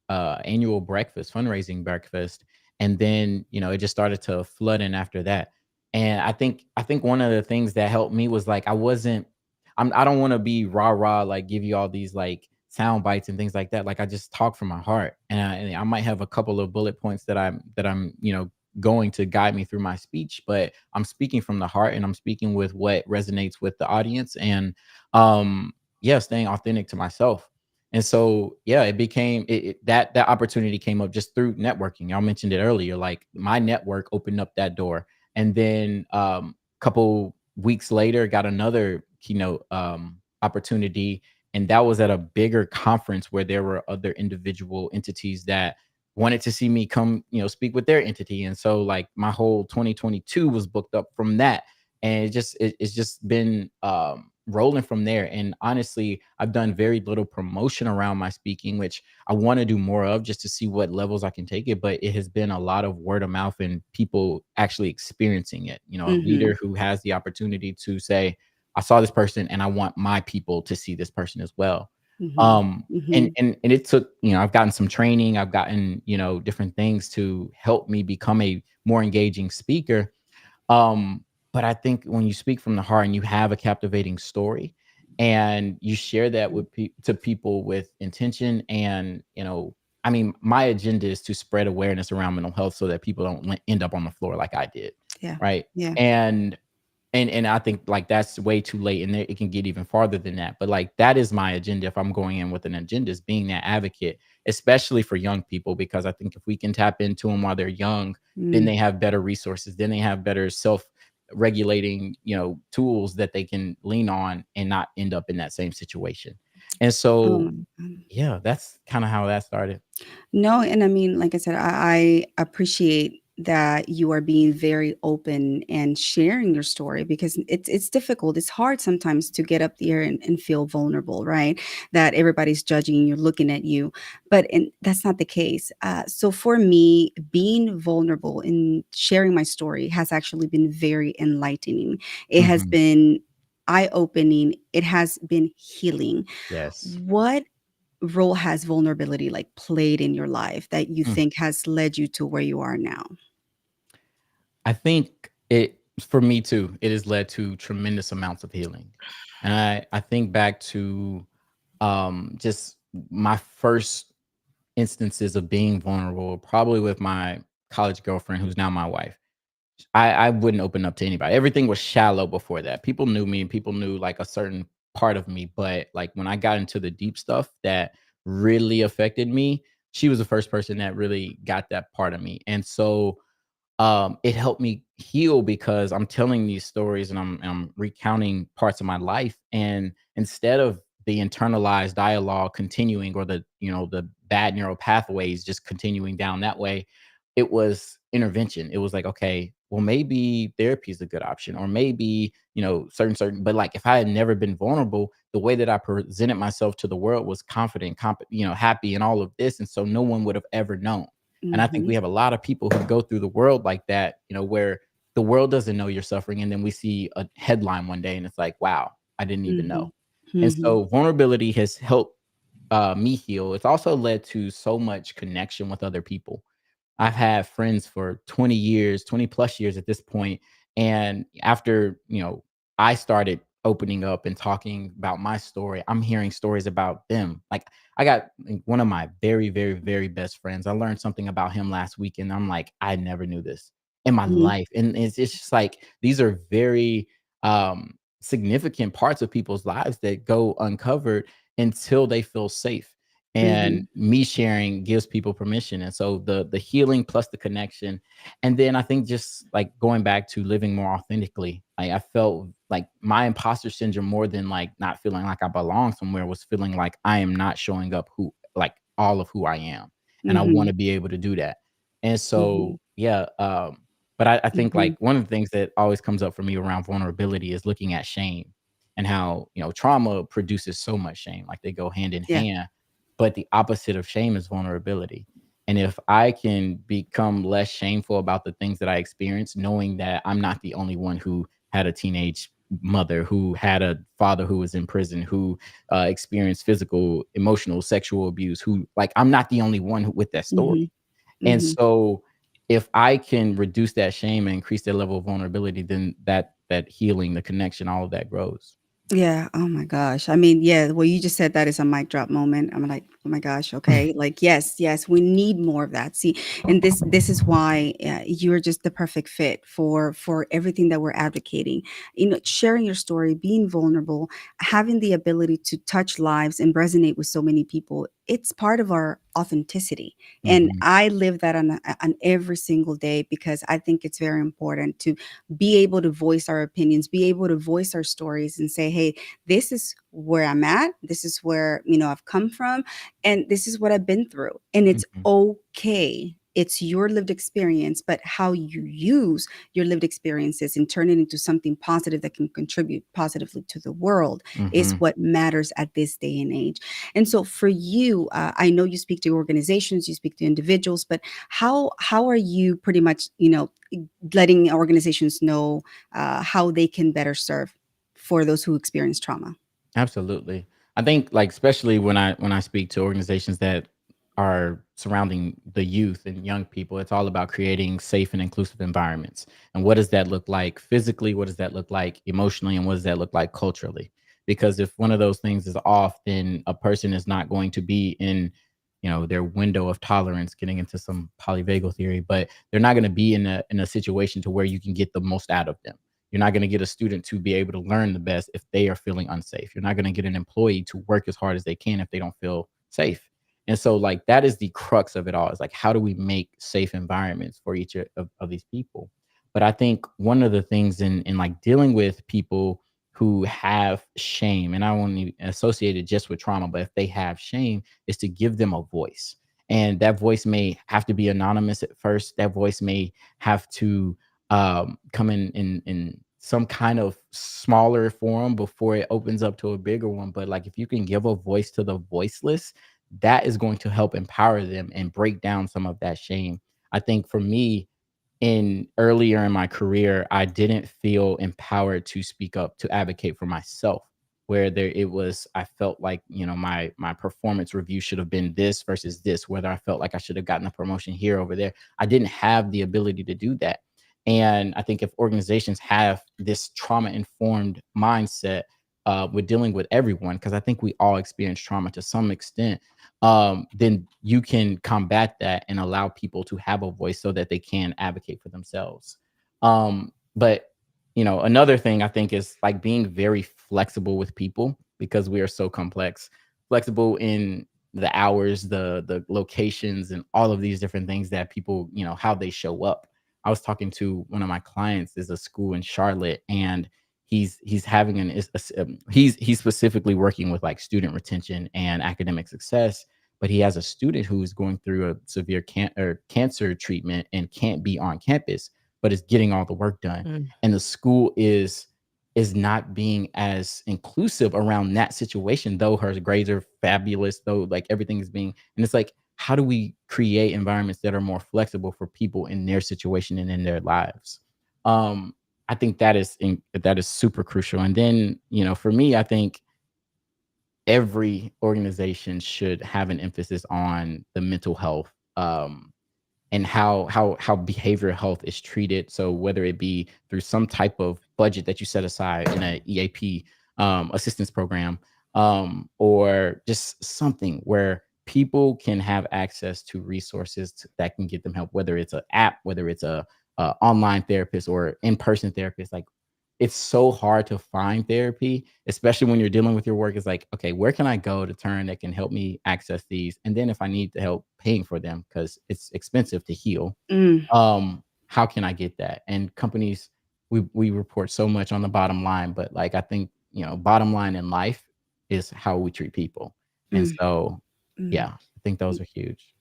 annual breakfast, fundraising breakfast, and then it just started to flood in after that. And I think one of the things that helped me was like I don't want to be rah rah, like give you all these like sound bites and things like that. Like I just talk from my heart, and I might have a couple of bullet points that I'm going to guide me through my speech, but I'm speaking from the heart, and I'm speaking with what resonates with the audience, and yeah, staying authentic to myself. And so, yeah, it became that opportunity came up just through networking. Y'all mentioned it earlier. Like my network opened up that door, and then couple weeks later, got another keynote opportunity, and that was at a bigger conference where there were other individual entities that wanted to see me come, speak with their entity. And so, like my whole 2022 was booked up from that, and it's just been rolling from there. And honestly, I've done very little promotion around my speaking, which I want to do more of just to see what levels I can take it. But it has been a lot of word of mouth and people actually experiencing it. A leader Mhm. who has the opportunity to say, I saw this person and I want my people to see this person as well. Mhm. And Mhm. and it took, I've gotten some training, I've gotten, different things to help me become a more engaging speaker. But I think when you speak from the heart and you have a captivating story and you share that with to people with intention, and I mean, my agenda is to spread awareness around mental health so that people don't end up on the floor like I did, Yeah. right? Yeah. And and I think like that's way too late, and it can get even farther than that. But like that is my agenda. If I'm going in with an agenda, is being that advocate, especially for young people, because I think if we can tap into them while they're young, then Mm. they have better resources. Then they have better self regulating, tools that they can lean on and not end up in that same situation. And Oh my so, God. yeah, that's kind of how that started. No, and I mean, like I said, I appreciate that you are being very open and sharing your story, because it's difficult. It's hard sometimes to get up there and feel vulnerable, right? That everybody's judging you, looking at you, and that's not the case. So for me, being vulnerable and sharing my story has actually been very enlightening. It has Mhm. been eye opening. It has been healing. Yes. What role has vulnerability like played in your life that you Mm. think has led you to where you are now? I think it for me too, it has led to tremendous amounts of healing. And I think back to just my first instances of being vulnerable, probably with my college girlfriend who's now my wife. I wouldn't open up to anybody. Everything was shallow before that. People knew me and people knew like a certain part of me, but like when I got into the deep stuff that really affected me, she was the first person that really got that part of me. And so it helped me heal because I'm telling these stories and I'm recounting parts of my life. And instead of the internalized dialogue continuing or the, the bad neural pathways just continuing down that way, it was intervention. It was like, okay, well, maybe therapy is a good option, or maybe, certain, but like if I had never been vulnerable, the way that I presented myself to the world was confident, happy and all of this. And so no one would have ever known. And I think Mhm, we have a lot of people who go through the world like that, where the world doesn't know you're suffering. And then we see a headline one day and it's like, wow, I didn't even mhm, know. And mhm, so vulnerability has helped me heal. It's also led to so much connection with other people. I've had friends for 20 years, 20 plus years at this point. And after, I started opening up and talking about my story, I'm hearing stories about them. Like I got one of my very, very, very best friends. I learned something about him last week and I'm like, I never knew this in my mhm, life. And it's just like these are very significant parts of people's lives that go uncovered until they feel safe, and mhm, me sharing gives people permission. And so the healing plus the connection, and then I think just like going back to living more authentically, I felt like my imposter syndrome, more than like not feeling like I belong somewhere, was feeling like I am not showing up who, like, all of who I am, and I want mhm, to be able to do that. And so mhm, yeah, but I think mhm. like one of the things that always comes up for me around vulnerability is looking at shame, and how, trauma produces so much shame, like they go hand in Yeah. hand. But the opposite of shame is vulnerability. And if I can become less shameful about the things that I experienced, knowing that I'm not the only one who had a teenage mother, who had a father who was in prison, who experienced physical, emotional, sexual abuse, who, like, I'm not the only one with that story. Mhm, And mhm. so if I can reduce that shame and increase their level of vulnerability, then that healing, the connection, all of that grows. Yeah, oh my gosh. I mean, yeah, well, you just said that is a mic drop moment. I'm like, "Oh my gosh, okay." Like, yes, yes, we need more of that. See, and this is why you're just the perfect fit for everything that we're advocating. Sharing your story, being vulnerable, having the ability to touch lives and resonate with so many people. It's part of our authenticity. And Mhm, I live that on every single day, because I think it's very important to be able to voice our opinions, be able to voice our stories and say, hey, this is where I'm at. This is where, I've come from. And this is what I've been through. And it's mhm, okay. It's your lived experience, but how you use your lived experiences and turn it into something positive that can contribute positively to the world is mhm. what matters at this day and age. And so for you, I know you speak to organizations, you speak to individuals, but how are you pretty much, letting organizations know how they can better serve for those who experience trauma? Absolutely. I think, like, especially when I speak to organizations that are surrounding the youth and young people, it's all about creating safe and inclusive environments. And what does that look like physically? What does that look like emotionally? And what does that look like culturally? Because if one of those things is off, then a person is not going to be in, their window of tolerance, getting into some polyvagal theory, but they're not going to be in a situation to where you can get the most out of them. You're not going to get a student to be able to learn the best if they are feeling unsafe. You're not going to get an employee to work as hard as they can if they don't feel safe. And so, like, that is the crux of it all. Is like, how do we make safe environments for each of these people? But I think one of the things in like dealing with people who have shame, and I won't even associate it just with trauma, but if they have shame, is to give them a voice. And that voice may have to be anonymous at first. That voice may have to come in some kind of smaller forum before it opens up to a bigger one. But like, if you can give a voice to the voiceless, that is going to help empower them and break down some of that shame. I think for me, in earlier in my career, I didn't feel empowered to speak up, to advocate for myself. Where there it was, I felt like, my performance review should have been this versus this, whether I felt like I should have gotten a promotion here over there. I didn't have the ability to do that. And I think if organizations have this trauma informed mindset with dealing with everyone, because I think we all experience trauma to some extent, then you can combat that and allow people to have a voice so that they can advocate for themselves. But another thing I think is like being very flexible with people, because we are so complex, flexible in the hours, the locations, and all of these different things that people, how they show up. I was talking to one of my clients, is a school in Charlotte, and he's having he's specifically working with like student retention and academic success, but he has a student who's going through a severe cancer treatment and can't be on campus, but is getting all the work done. Mm. And the school is not being as inclusive around that situation, though her grades are fabulous, though like everything is being, and it's like, how do we create environments that are more flexible for people in their situation and in their lives? I think that is super crucial. And then, for me, I think every organization should have an emphasis on the mental health, and how behavioral health is treated. So whether it be through some type of budget that you set aside in an EAP assistance program, or just something where people can have access to resources that can get them help, whether it's an app, whether it's a online therapist or in-person therapist. Like, it's so hard to find therapy, especially when you're dealing with your work. It's like, okay, where can I go to turn that can help me access these? And then if I need the help paying for them, because it's expensive to heal, Mm, how can I get that? And companies, we report so much on the bottom line, but like, I think, bottom line in life is how we treat people. And mm, so, mm, yeah, I think those are huge.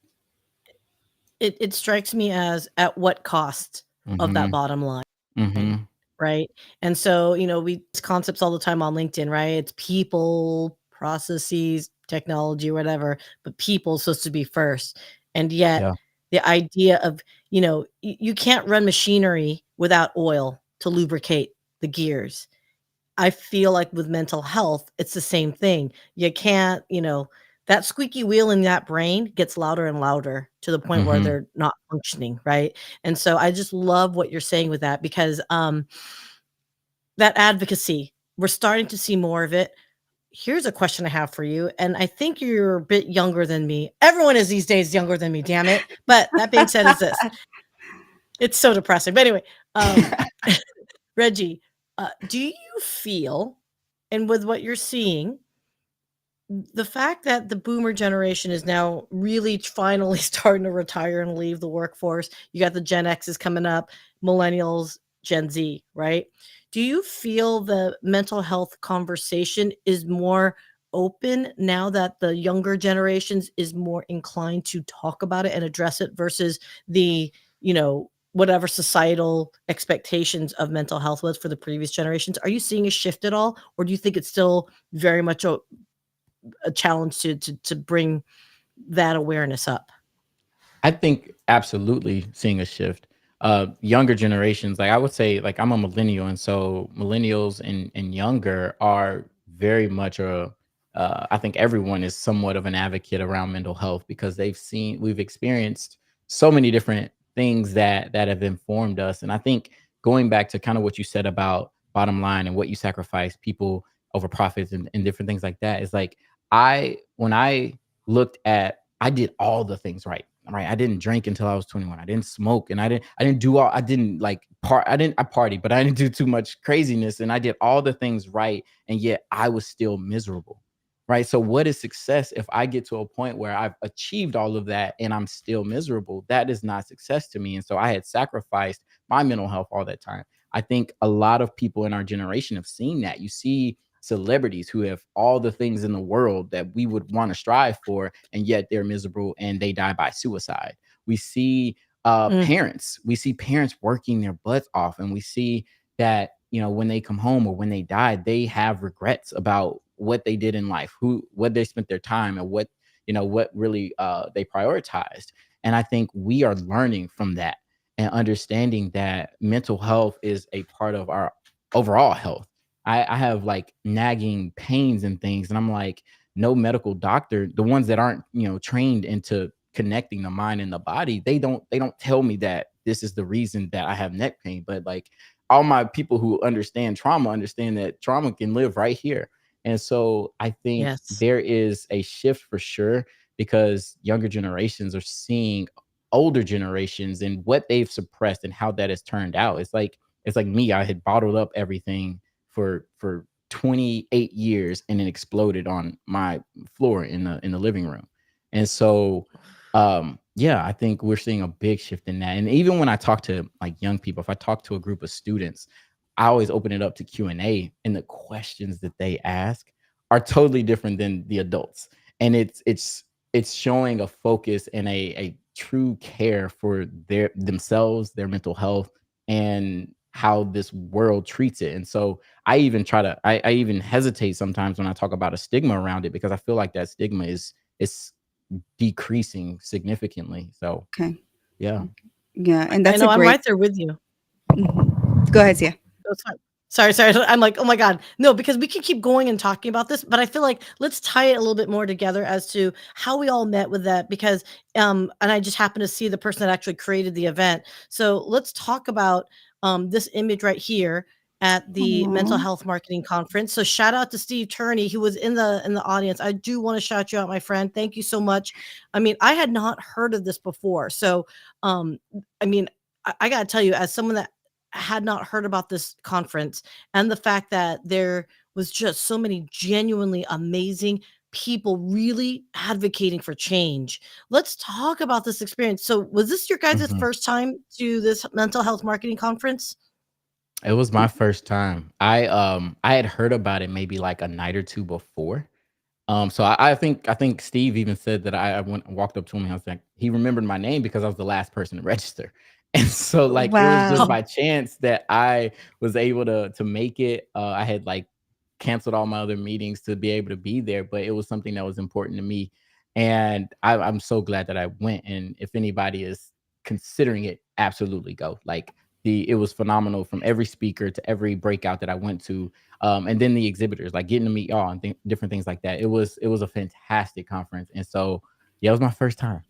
It strikes me as at what cost of that Hmm. bottom line, Hmm. right? And so, we use concepts all the time on LinkedIn, right? It's people, processes, technology, whatever, but people supposed to be first. And yet Yeah. the idea of, you can't run machinery without oil to lubricate the gears. I feel like with mental health, it's the same thing. You can't, that squeaky wheel in that brain gets louder and louder to the point where Hmm. they're not functioning, right? And so I just love what you're saying with that, because that advocacy, we're starting to see more of it. Here's a question I have for you, and I think you're a bit younger than me. Everyone is these days younger than me, damn it. But that being said, is this. It's so depressing. But anyway, um, Reggie, do you feel, and with what you're seeing, the fact that the boomer generation is now really finally starting to retire and leave the workforce, you got the Gen X's coming up, millennials, Gen Z, right? Do you feel the mental health conversation is more open now that the younger generations is more inclined to talk about it and address it versus the, whatever societal expectations of mental health was for the previous generations? Are you seeing a shift at all, or do you think it's still very much a challenge to bring that awareness up? I think absolutely seeing a shift. Younger generations, like I would say, like I'm a millennial, and so millennials and younger are very much a. I think everyone is somewhat of an advocate around mental health, because we've experienced so many different things that have informed us. And I think going back to kind of what you said about bottom line and what you sacrifice, people over profits, and different things like that, is like, when I looked at, I did all the things right. Right. I didn't drink until I was 21. I didn't smoke, and I didn't like I partied, but I didn't do too much craziness, and I did all the things right. And yet I was still miserable. Right. So what is success if I get to a point where I've achieved all of that and I'm still miserable? That is not success to me. And so I had sacrificed my mental health all that time. I think a lot of people in our generation have seen that. You see celebrities who have all the things in the world that we would want to strive for, and yet they're miserable and they die by suicide. We see Mm, parents working their butts off, and we see that, when they come home or when they die, they have regrets about what they did in life, what they spent their time, and what really they prioritized. And I think we are learning from that and understanding that mental health is a part of our overall health. I have like nagging pains and things, and I'm like, no medical doctor, the ones that aren't, trained into connecting the mind and the body, they don't tell me that this is the reason that I have neck pain. But like, all my people who understand trauma understand that trauma can live right here. And so I think yes. there is a shift for sure, because younger generations are seeing older generations and what they've suppressed and how that has turned out. It's like me. I had bottled up everything for 28 years, and it exploded on my floor in the living room. And so yeah, I think we're seeing a big shift in that. And even when I talk to like young people, if I talk to a group of students, I always open it up to Q&A, and the questions that they ask are totally different than the adults. And it's showing a focus and a true care for themselves, their mental health, and how this world treats it. And so I even hesitate sometimes when I talk about a stigma around it, because I feel like that stigma is decreasing significantly. So Okay. yeah. Yeah, and I that's a know, I'm great. right there with you. Go ahead, Sia. That's fine. Sorry. I'm like, oh my God. No, because we can keep going and talking about this, but I feel like let's tie it a little bit more together as to how we all met with that, because and I just happened to see the person that actually created the event. So let's talk about this image right here at the mental Aw. health marketing conference. So shout out to Steve Turney, who was in the audience. I do want to shout you out, my friend. Thank you so much. I mean, I had not heard of this before. So um I mean, I gotta tell you, as someone that had not heard about this conference, and the fact that there was just so many genuinely amazing people really advocating for change. Let's talk about this experience. So, was this your guys' Mhm. first time to this mental health marketing conference? It was my first time. I had heard about it maybe like a night or two before. So I think Steve even said that I walked up to him, and I was like, he remembered my name because I was the last person to register. And so like it was just Wow. by chance that I was able to make it. I had like canceled all my other meetings to be able to be there, but it was something that was important to me. And I'm so glad that I went. And if anybody is considering it, absolutely go. Like it was phenomenal, from every speaker to every breakout that I went to, and then the exhibitors, like getting to meet y'all and different things like that. It was a fantastic conference. And so yeah, it was my first time.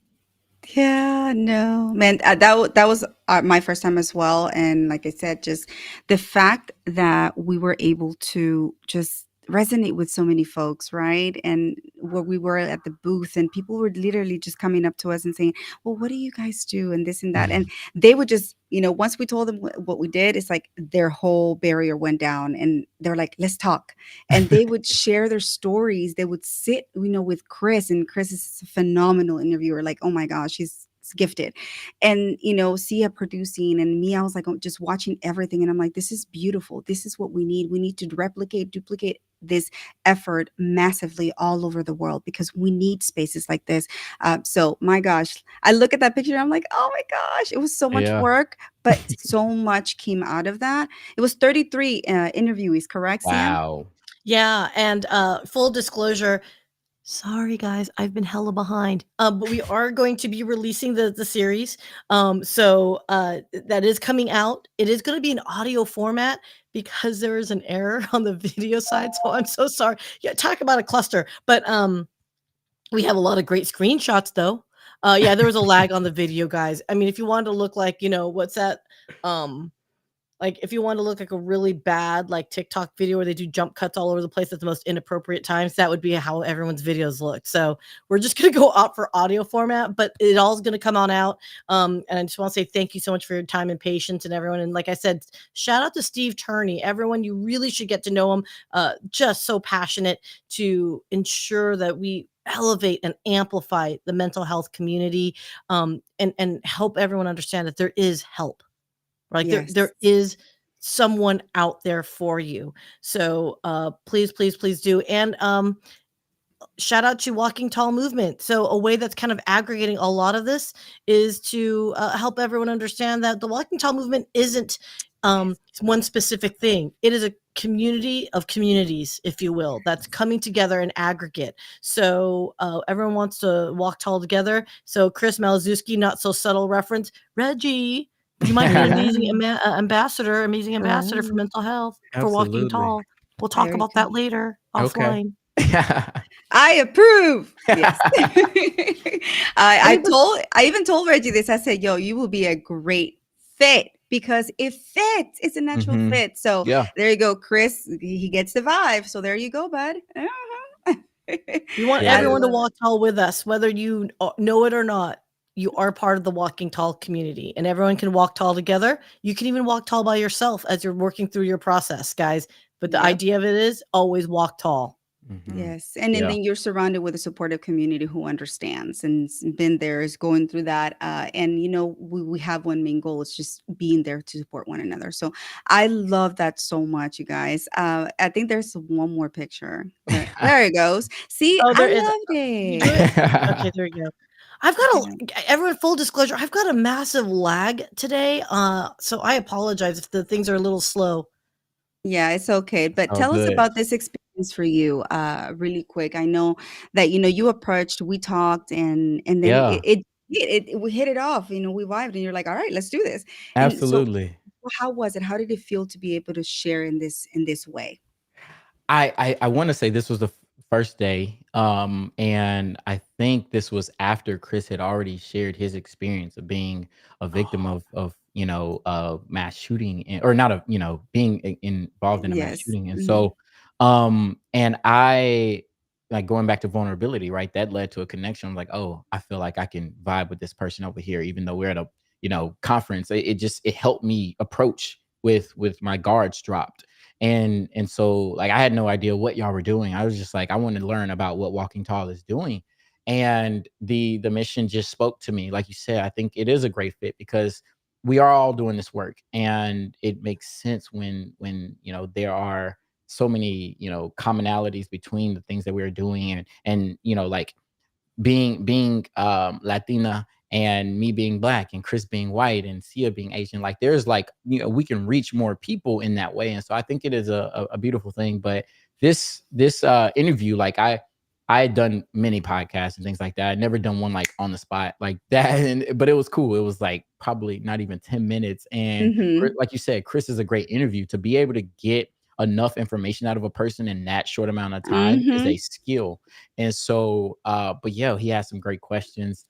Yeah, no, man, that was my first time as well. And like I said, just the fact that we were able to just resonate with so many folks, right? And where we were at the booth, and people were literally just coming up to us and saying, "Well, what do you guys do?" And this and that. And they would just, once we told them what we did, it's like their whole barrier went down, and they're like, "Let's talk." And they would share their stories. They would sit, with Chris, and Chris is a phenomenal interviewer. Like, oh my gosh, he's gifted. And Sia producing, and me, I was like, just watching everything, and I'm like, this is beautiful. This is what we need. We need to replicate, duplicate this effort massively all over the world, because we need spaces like this. So my gosh, I look at that picture and I'm like, oh my gosh, it was so much Yeah. work, but so much came out of that. It was 33 interviewees, correct, Sia? Wow. Yeah, and full disclosure, sorry guys, I've been hella behind. But we are going to be releasing the series. So that is coming out. It is going to be an audio format because there is an error on the video side. So I'm so sorry. Yeah, talk about a cluster. But we have a lot of great screenshots though. Yeah, there was a lag on the video, guys. I mean, if you wanted to look like, what's that? Um, like if you want to look like a really bad like TikTok video where they do jump cuts all over the place at the most inappropriate times, that would be how everyone's videos look. So we're just gonna go opt for audio format, but it all is gonna come on out. And I just want to say thank you so much for your time and patience and everyone. And like I said, shout out to Steve Turney. Everyone, you really should get to know him. Just so passionate to ensure that we elevate and amplify the mental health community, and help everyone understand that there is help. Right? There Yes. is someone out there for you. So please, please, please do. And shout out to Walking Tall movement. So a way that's kind of aggregating a lot of this is to help everyone understand that the Walking Tall movement isn't one specific thing. It is a community of communities, if you will, that's coming together in aggregate. So everyone wants to walk tall together. So Chris Malzewski, not so subtle reference, Reggie, you might be an amazing ambassador for Oh, mental health, for walking Absolutely. tall. We'll talk there you about go. that later Okay. offline. I approve. Yes. I mean, I even told Reggie this. I said, yo, you will be a great fit because it fits. It's a natural Mhm. fit. So Yeah. there you go, Chris. He gets the vibe. So there you go, bud. Uh-huh. we want Yeah, I it is. everyone to love walk tall with us, whether you know it or not. You are part of the Walking Tall community, and everyone can walk tall together. You can even walk tall by yourself as you're working through your process, guys. But it. the Yep. idea of it is always walk tall. Mhm. Yes. And Yeah. then you're surrounded with a supportive community who understands and been there, is going through that. And, we have one main goal. It's just being there to support one another. So I love that so much, you guys. I think there's one more picture. There it goes. See, Oh, I there is. loved Did you do it? Okay, it. there you go. I've got everyone, full disclosure, I've got a massive lag today. So I apologize if the things are a little slow. Yeah, it's okay. But Oh, tell us good. about this experience for you, really quick. I know that you approached, we talked, and then Yeah, we hit it off. We vibed, and you're like, all right, let's do this. And so, absolutely. how was it? How did it feel to be able to share in this way? I want to say this was the first day, and I think this was after Chris had already shared his experience of being a victim Oh, of mass shooting, or not, of being involved in a mass yes. shooting. And Mhm. so and I, like, going back to vulnerability, right? That led to a connection. I'm like, oh, I feel like I can vibe with this person over here, even though we're at a conference. It helped me approach with my guards dropped. And so, like, I had no idea what y'all were doing. I was just like, I wanted to learn about what Walking Tall is doing. And the mission just spoke to me. Like you said, I think it is a great fit because we are all doing this work, and it makes sense when there are so many commonalities between the things that we're doing. And like, being Latina, and me being Black, and Chris being white, and Syya being Asian, like, there's, like, we can reach more people in that way. And so I think it is a beautiful thing. But this interview, like, I had done many podcasts and things like that. I'd never done one like on the spot like that. But it was cool. It was like probably not even 10 minutes. And Mhm. like you said, Chris is a great interview. To be able to get enough information out of a person in that short amount of time is a Mhm. skill. And so, but yeah, he had some great questions,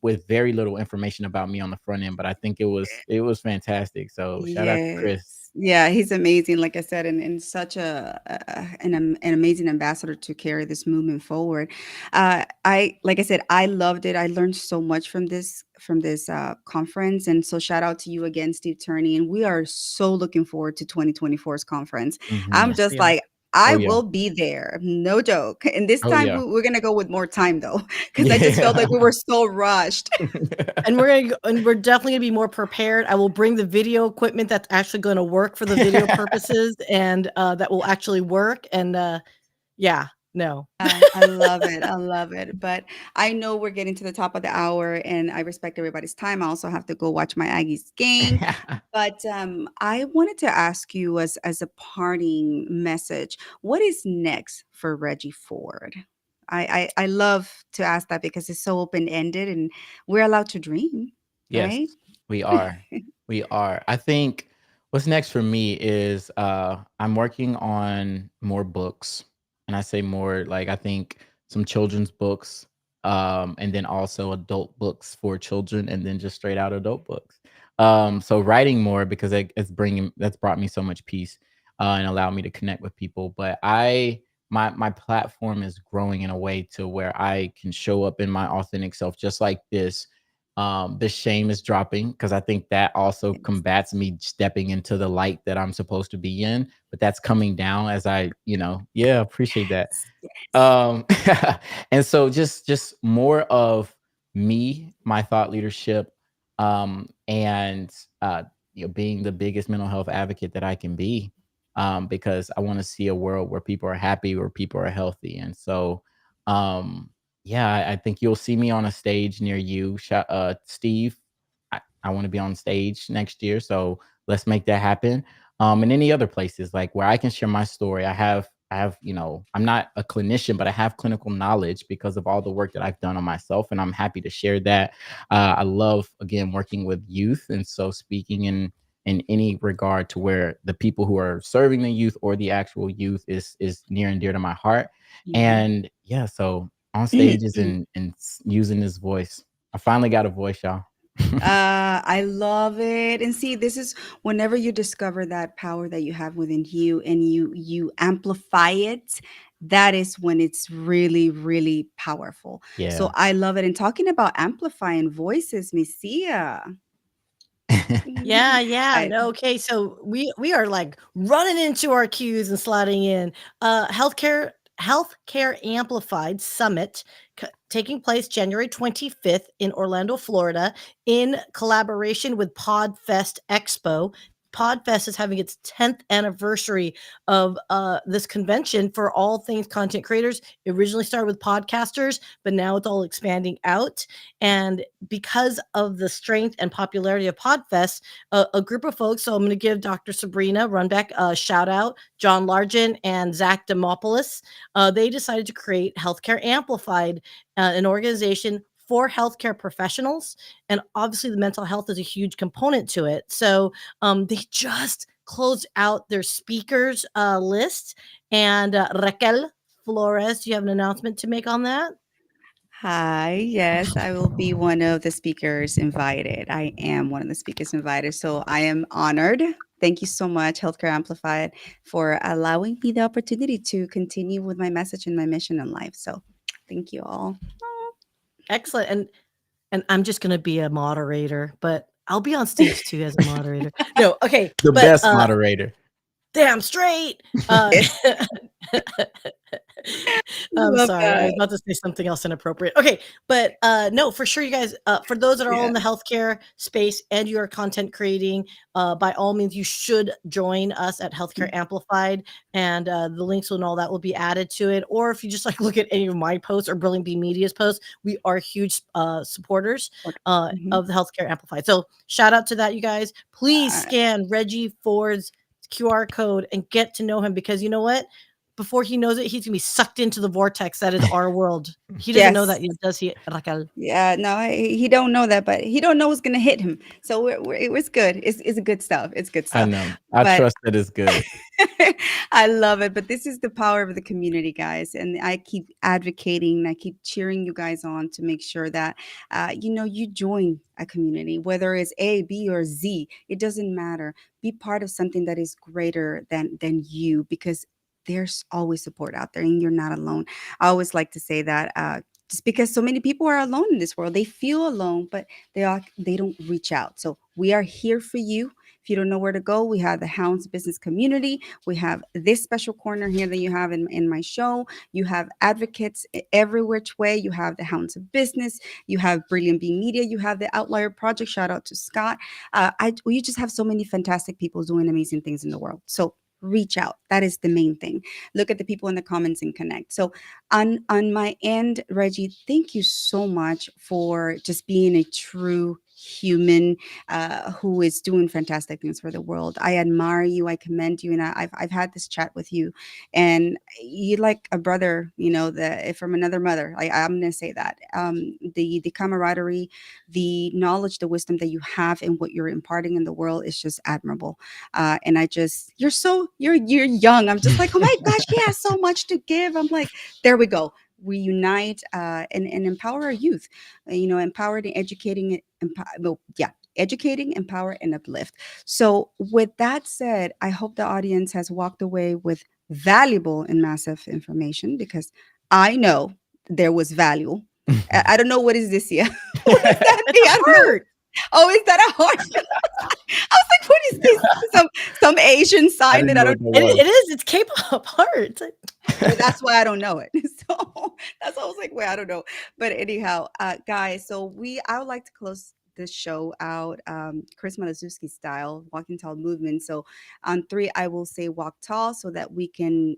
with very little information about me on the front end. But I think it was fantastic. So shout out to Chris. Yes. Yeah, he's amazing, like I said, and such an amazing ambassador to carry this movement forward. Like I said, I loved it. I learned so much from this conference, and so shout out to you again, Steve Turney. And we are so looking forward to 2024's conference. I'm Hmm. Yes, just we are. like, Oh I yeah. will be there, no joke. And this Oh time yeah. we're gonna go with more time though, because I just felt Yeah. like we were so rushed. And we're definitely gonna be more prepared. I will bring the video equipment that's actually going to work for the video purposes, and that will actually work. And yeah, no. I love it. I love it. But I know we're getting to the top of the hour, and I respect everybody's time. I also have to go watch my Aggies game. But I wanted to ask you, as a parting message, what is next for Reggie Ford? I love to ask that because it's so open ended, and we're allowed to dream, Yes, right? we are. We are. I think what's next for me is, I'm working on more books. And I say more, like, I think some children's books, and then also adult books for children, and then just straight out adult books. So writing more because that's brought me so much peace, and allowed me to connect with people. But my platform is growing in a way to where I can show up in my authentic self, just like this. The shame is dropping because I think that also Yes. combats me stepping into the light that I'm supposed to be in, but that's coming down as yeah, appreciate that. Yes. Yes. Um, and so just more of me, my thought leadership, and being the biggest mental health advocate that I can be, because I want to see a world where people are happy, where people are healthy. And so, um, yeah, I think you'll see me on a stage near you, Steve. I want to be on stage next year, so let's make that happen. And any other places like where I can share my story. I have, I'm not a clinician, but I have clinical knowledge because of all the work that I've done on myself, and I'm happy to share that. I love, again, working with youth, and so speaking in any regard to where the people who are serving the youth or the actual youth is near and dear to my heart. Yeah. And yeah, so on stages and using this voice. I finally got a voice, y'all. I love it. And see, this is whenever you discover that power that you have within you and you amplify it, that is when it's really, really powerful. So Yeah. I love it. And talking about amplifying voices, Miss Syya. Yeah, yeah. I No, okay. So we are like running into our cues and sliding in. Healthcare Amplified Summit taking place January 25th in Orlando, Florida, in collaboration with Podfest Expo. Podfest is having its 10th anniversary of this convention for all things content creators. It originally started with podcasters, but now it's all expanding out. And because of the strength and popularity of Podfest, a group of folks. So I'm going to give Dr. Sabrina Runbeck a shout out, John Largent and Zach Demopoulos. They decided to create Healthcare Amplified, an organization for healthcare professionals. And obviously, the mental health is a huge component to it. So they just closed out their speakers list. And Raquel Flores, do you have an announcement to make on that? Hi, yes, I will be one of the speakers invited. I am one of the speakers invited. So I am honored. Thank you so much, Healthcare Amplified, for allowing me the opportunity to continue with my message and my mission in life. So thank you all. Excellent. And I'm just gonna be a moderator, but I'll be on stage too as a moderator. No, okay, The but best moderator. damn straight. I'm Love sorry. I was that. about to say something else inappropriate. Okay, but no, for sure, you guys. For those that are all Yeah. in the healthcare space and you are content creating, by all means, you should join us at Healthcare Amplified, and the links and all that will be added to it. Or if you just like look at any of my posts or Brilliant Bee Media's posts, we are huge supporters Mhm. of the Healthcare Amplified. So shout out to that, you guys. Please Uh, scan Reggie Ford's QR code and get to know him, because you know what? Before he knows it, he's gonna be sucked into the vortex that is our world. He doesn't know yes. that yet, does he, Raquel? Yeah, no, he don't know that, but he don't know what's gonna hit him. So it was good. It's good stuff. It's good I stuff. know. I But trust that it's good. I love it. But this is the power of the community, guys. And I keep advocating and I keep cheering you guys on to make sure that, you join a community, whether it's A, B, or Z. It doesn't matter. Be part of something that is greater than you, because there's always support out there and you're not alone. I always like to say that. Just because so many people are alone in this world, they feel alone, but they don't reach out. So we are here for you. If you don't know where to go, we have the Hounds Business Community. We have this special corner here that you have in my show. You have advocates every which way. You have the Hounds of Business. You have Brilliant Bee Media. You have the Outlier Project. Shout out to Scott. You just have so many fantastic people doing amazing things in the world. So reach out. That is the main thing. Look at the people in the comments and connect. So on my end, Reggie, thank you so much for just being a true human who is doing fantastic things for the world. I admire you. I commend you, and I've had this chat with you, and you're like a brother. From another mother. I'm gonna say that. The camaraderie, the knowledge, the wisdom that you have, and what you're imparting in the world is just admirable. And you're young. I'm just like, oh my gosh, he has so much to give. I'm like, there we go. We unite and empower our youth. Empowered and educating. Educating, empower, and uplift. So, with that said, I hope the audience has walked away with valuable and massive information, because I know there was value. I don't know what is this here. What is that? I don't know. Heart. Oh, is that a heart? I was like, what is this? Some Asian I sign didn't that I know don't. what that It, was. it is. It's K-pop heart. Well, that's why I don't know it. So that's why I was like, wait, I don't know. But anyhow, guys, I would like to close this show out Chris Malazewski style, walking tall movement. So on 3, I will say walk tall so that we can,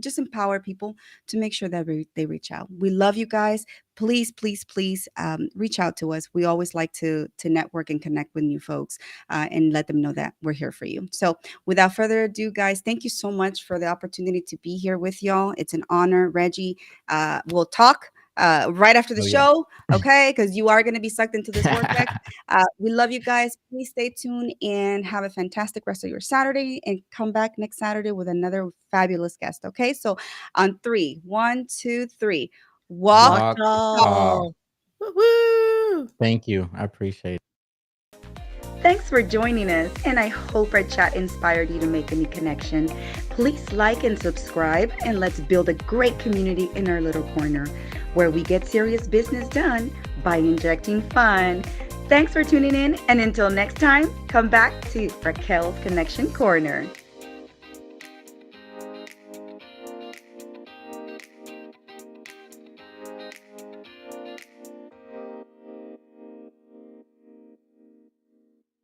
just empower people to make sure that they reach out. We love you guys. Please, please, please reach out to us. We always like to network and connect with new folks and let them know that we're here for you. So without further ado, guys, thank you so much for the opportunity to be here with y'all. It's an honor. Reggie, we'll talk right after the Oh, yeah. show, okay? Because you are going to be sucked into this vortex. We love you guys. Please stay tuned and have a fantastic rest of your Saturday, and come back next Saturday with another fabulous guest, okay? So on 3, 1, 2, 3, walk. Walk Walk tall. tall. Woo-woo! Thank you. I appreciate it. Thanks for joining us, and I hope our chat inspired you to make a new connection. Please like and subscribe, and let's build a great community in our little corner where we get serious business done by injecting fun. Thanks for tuning in, and until next time, come back to Raquel's Connection Corner.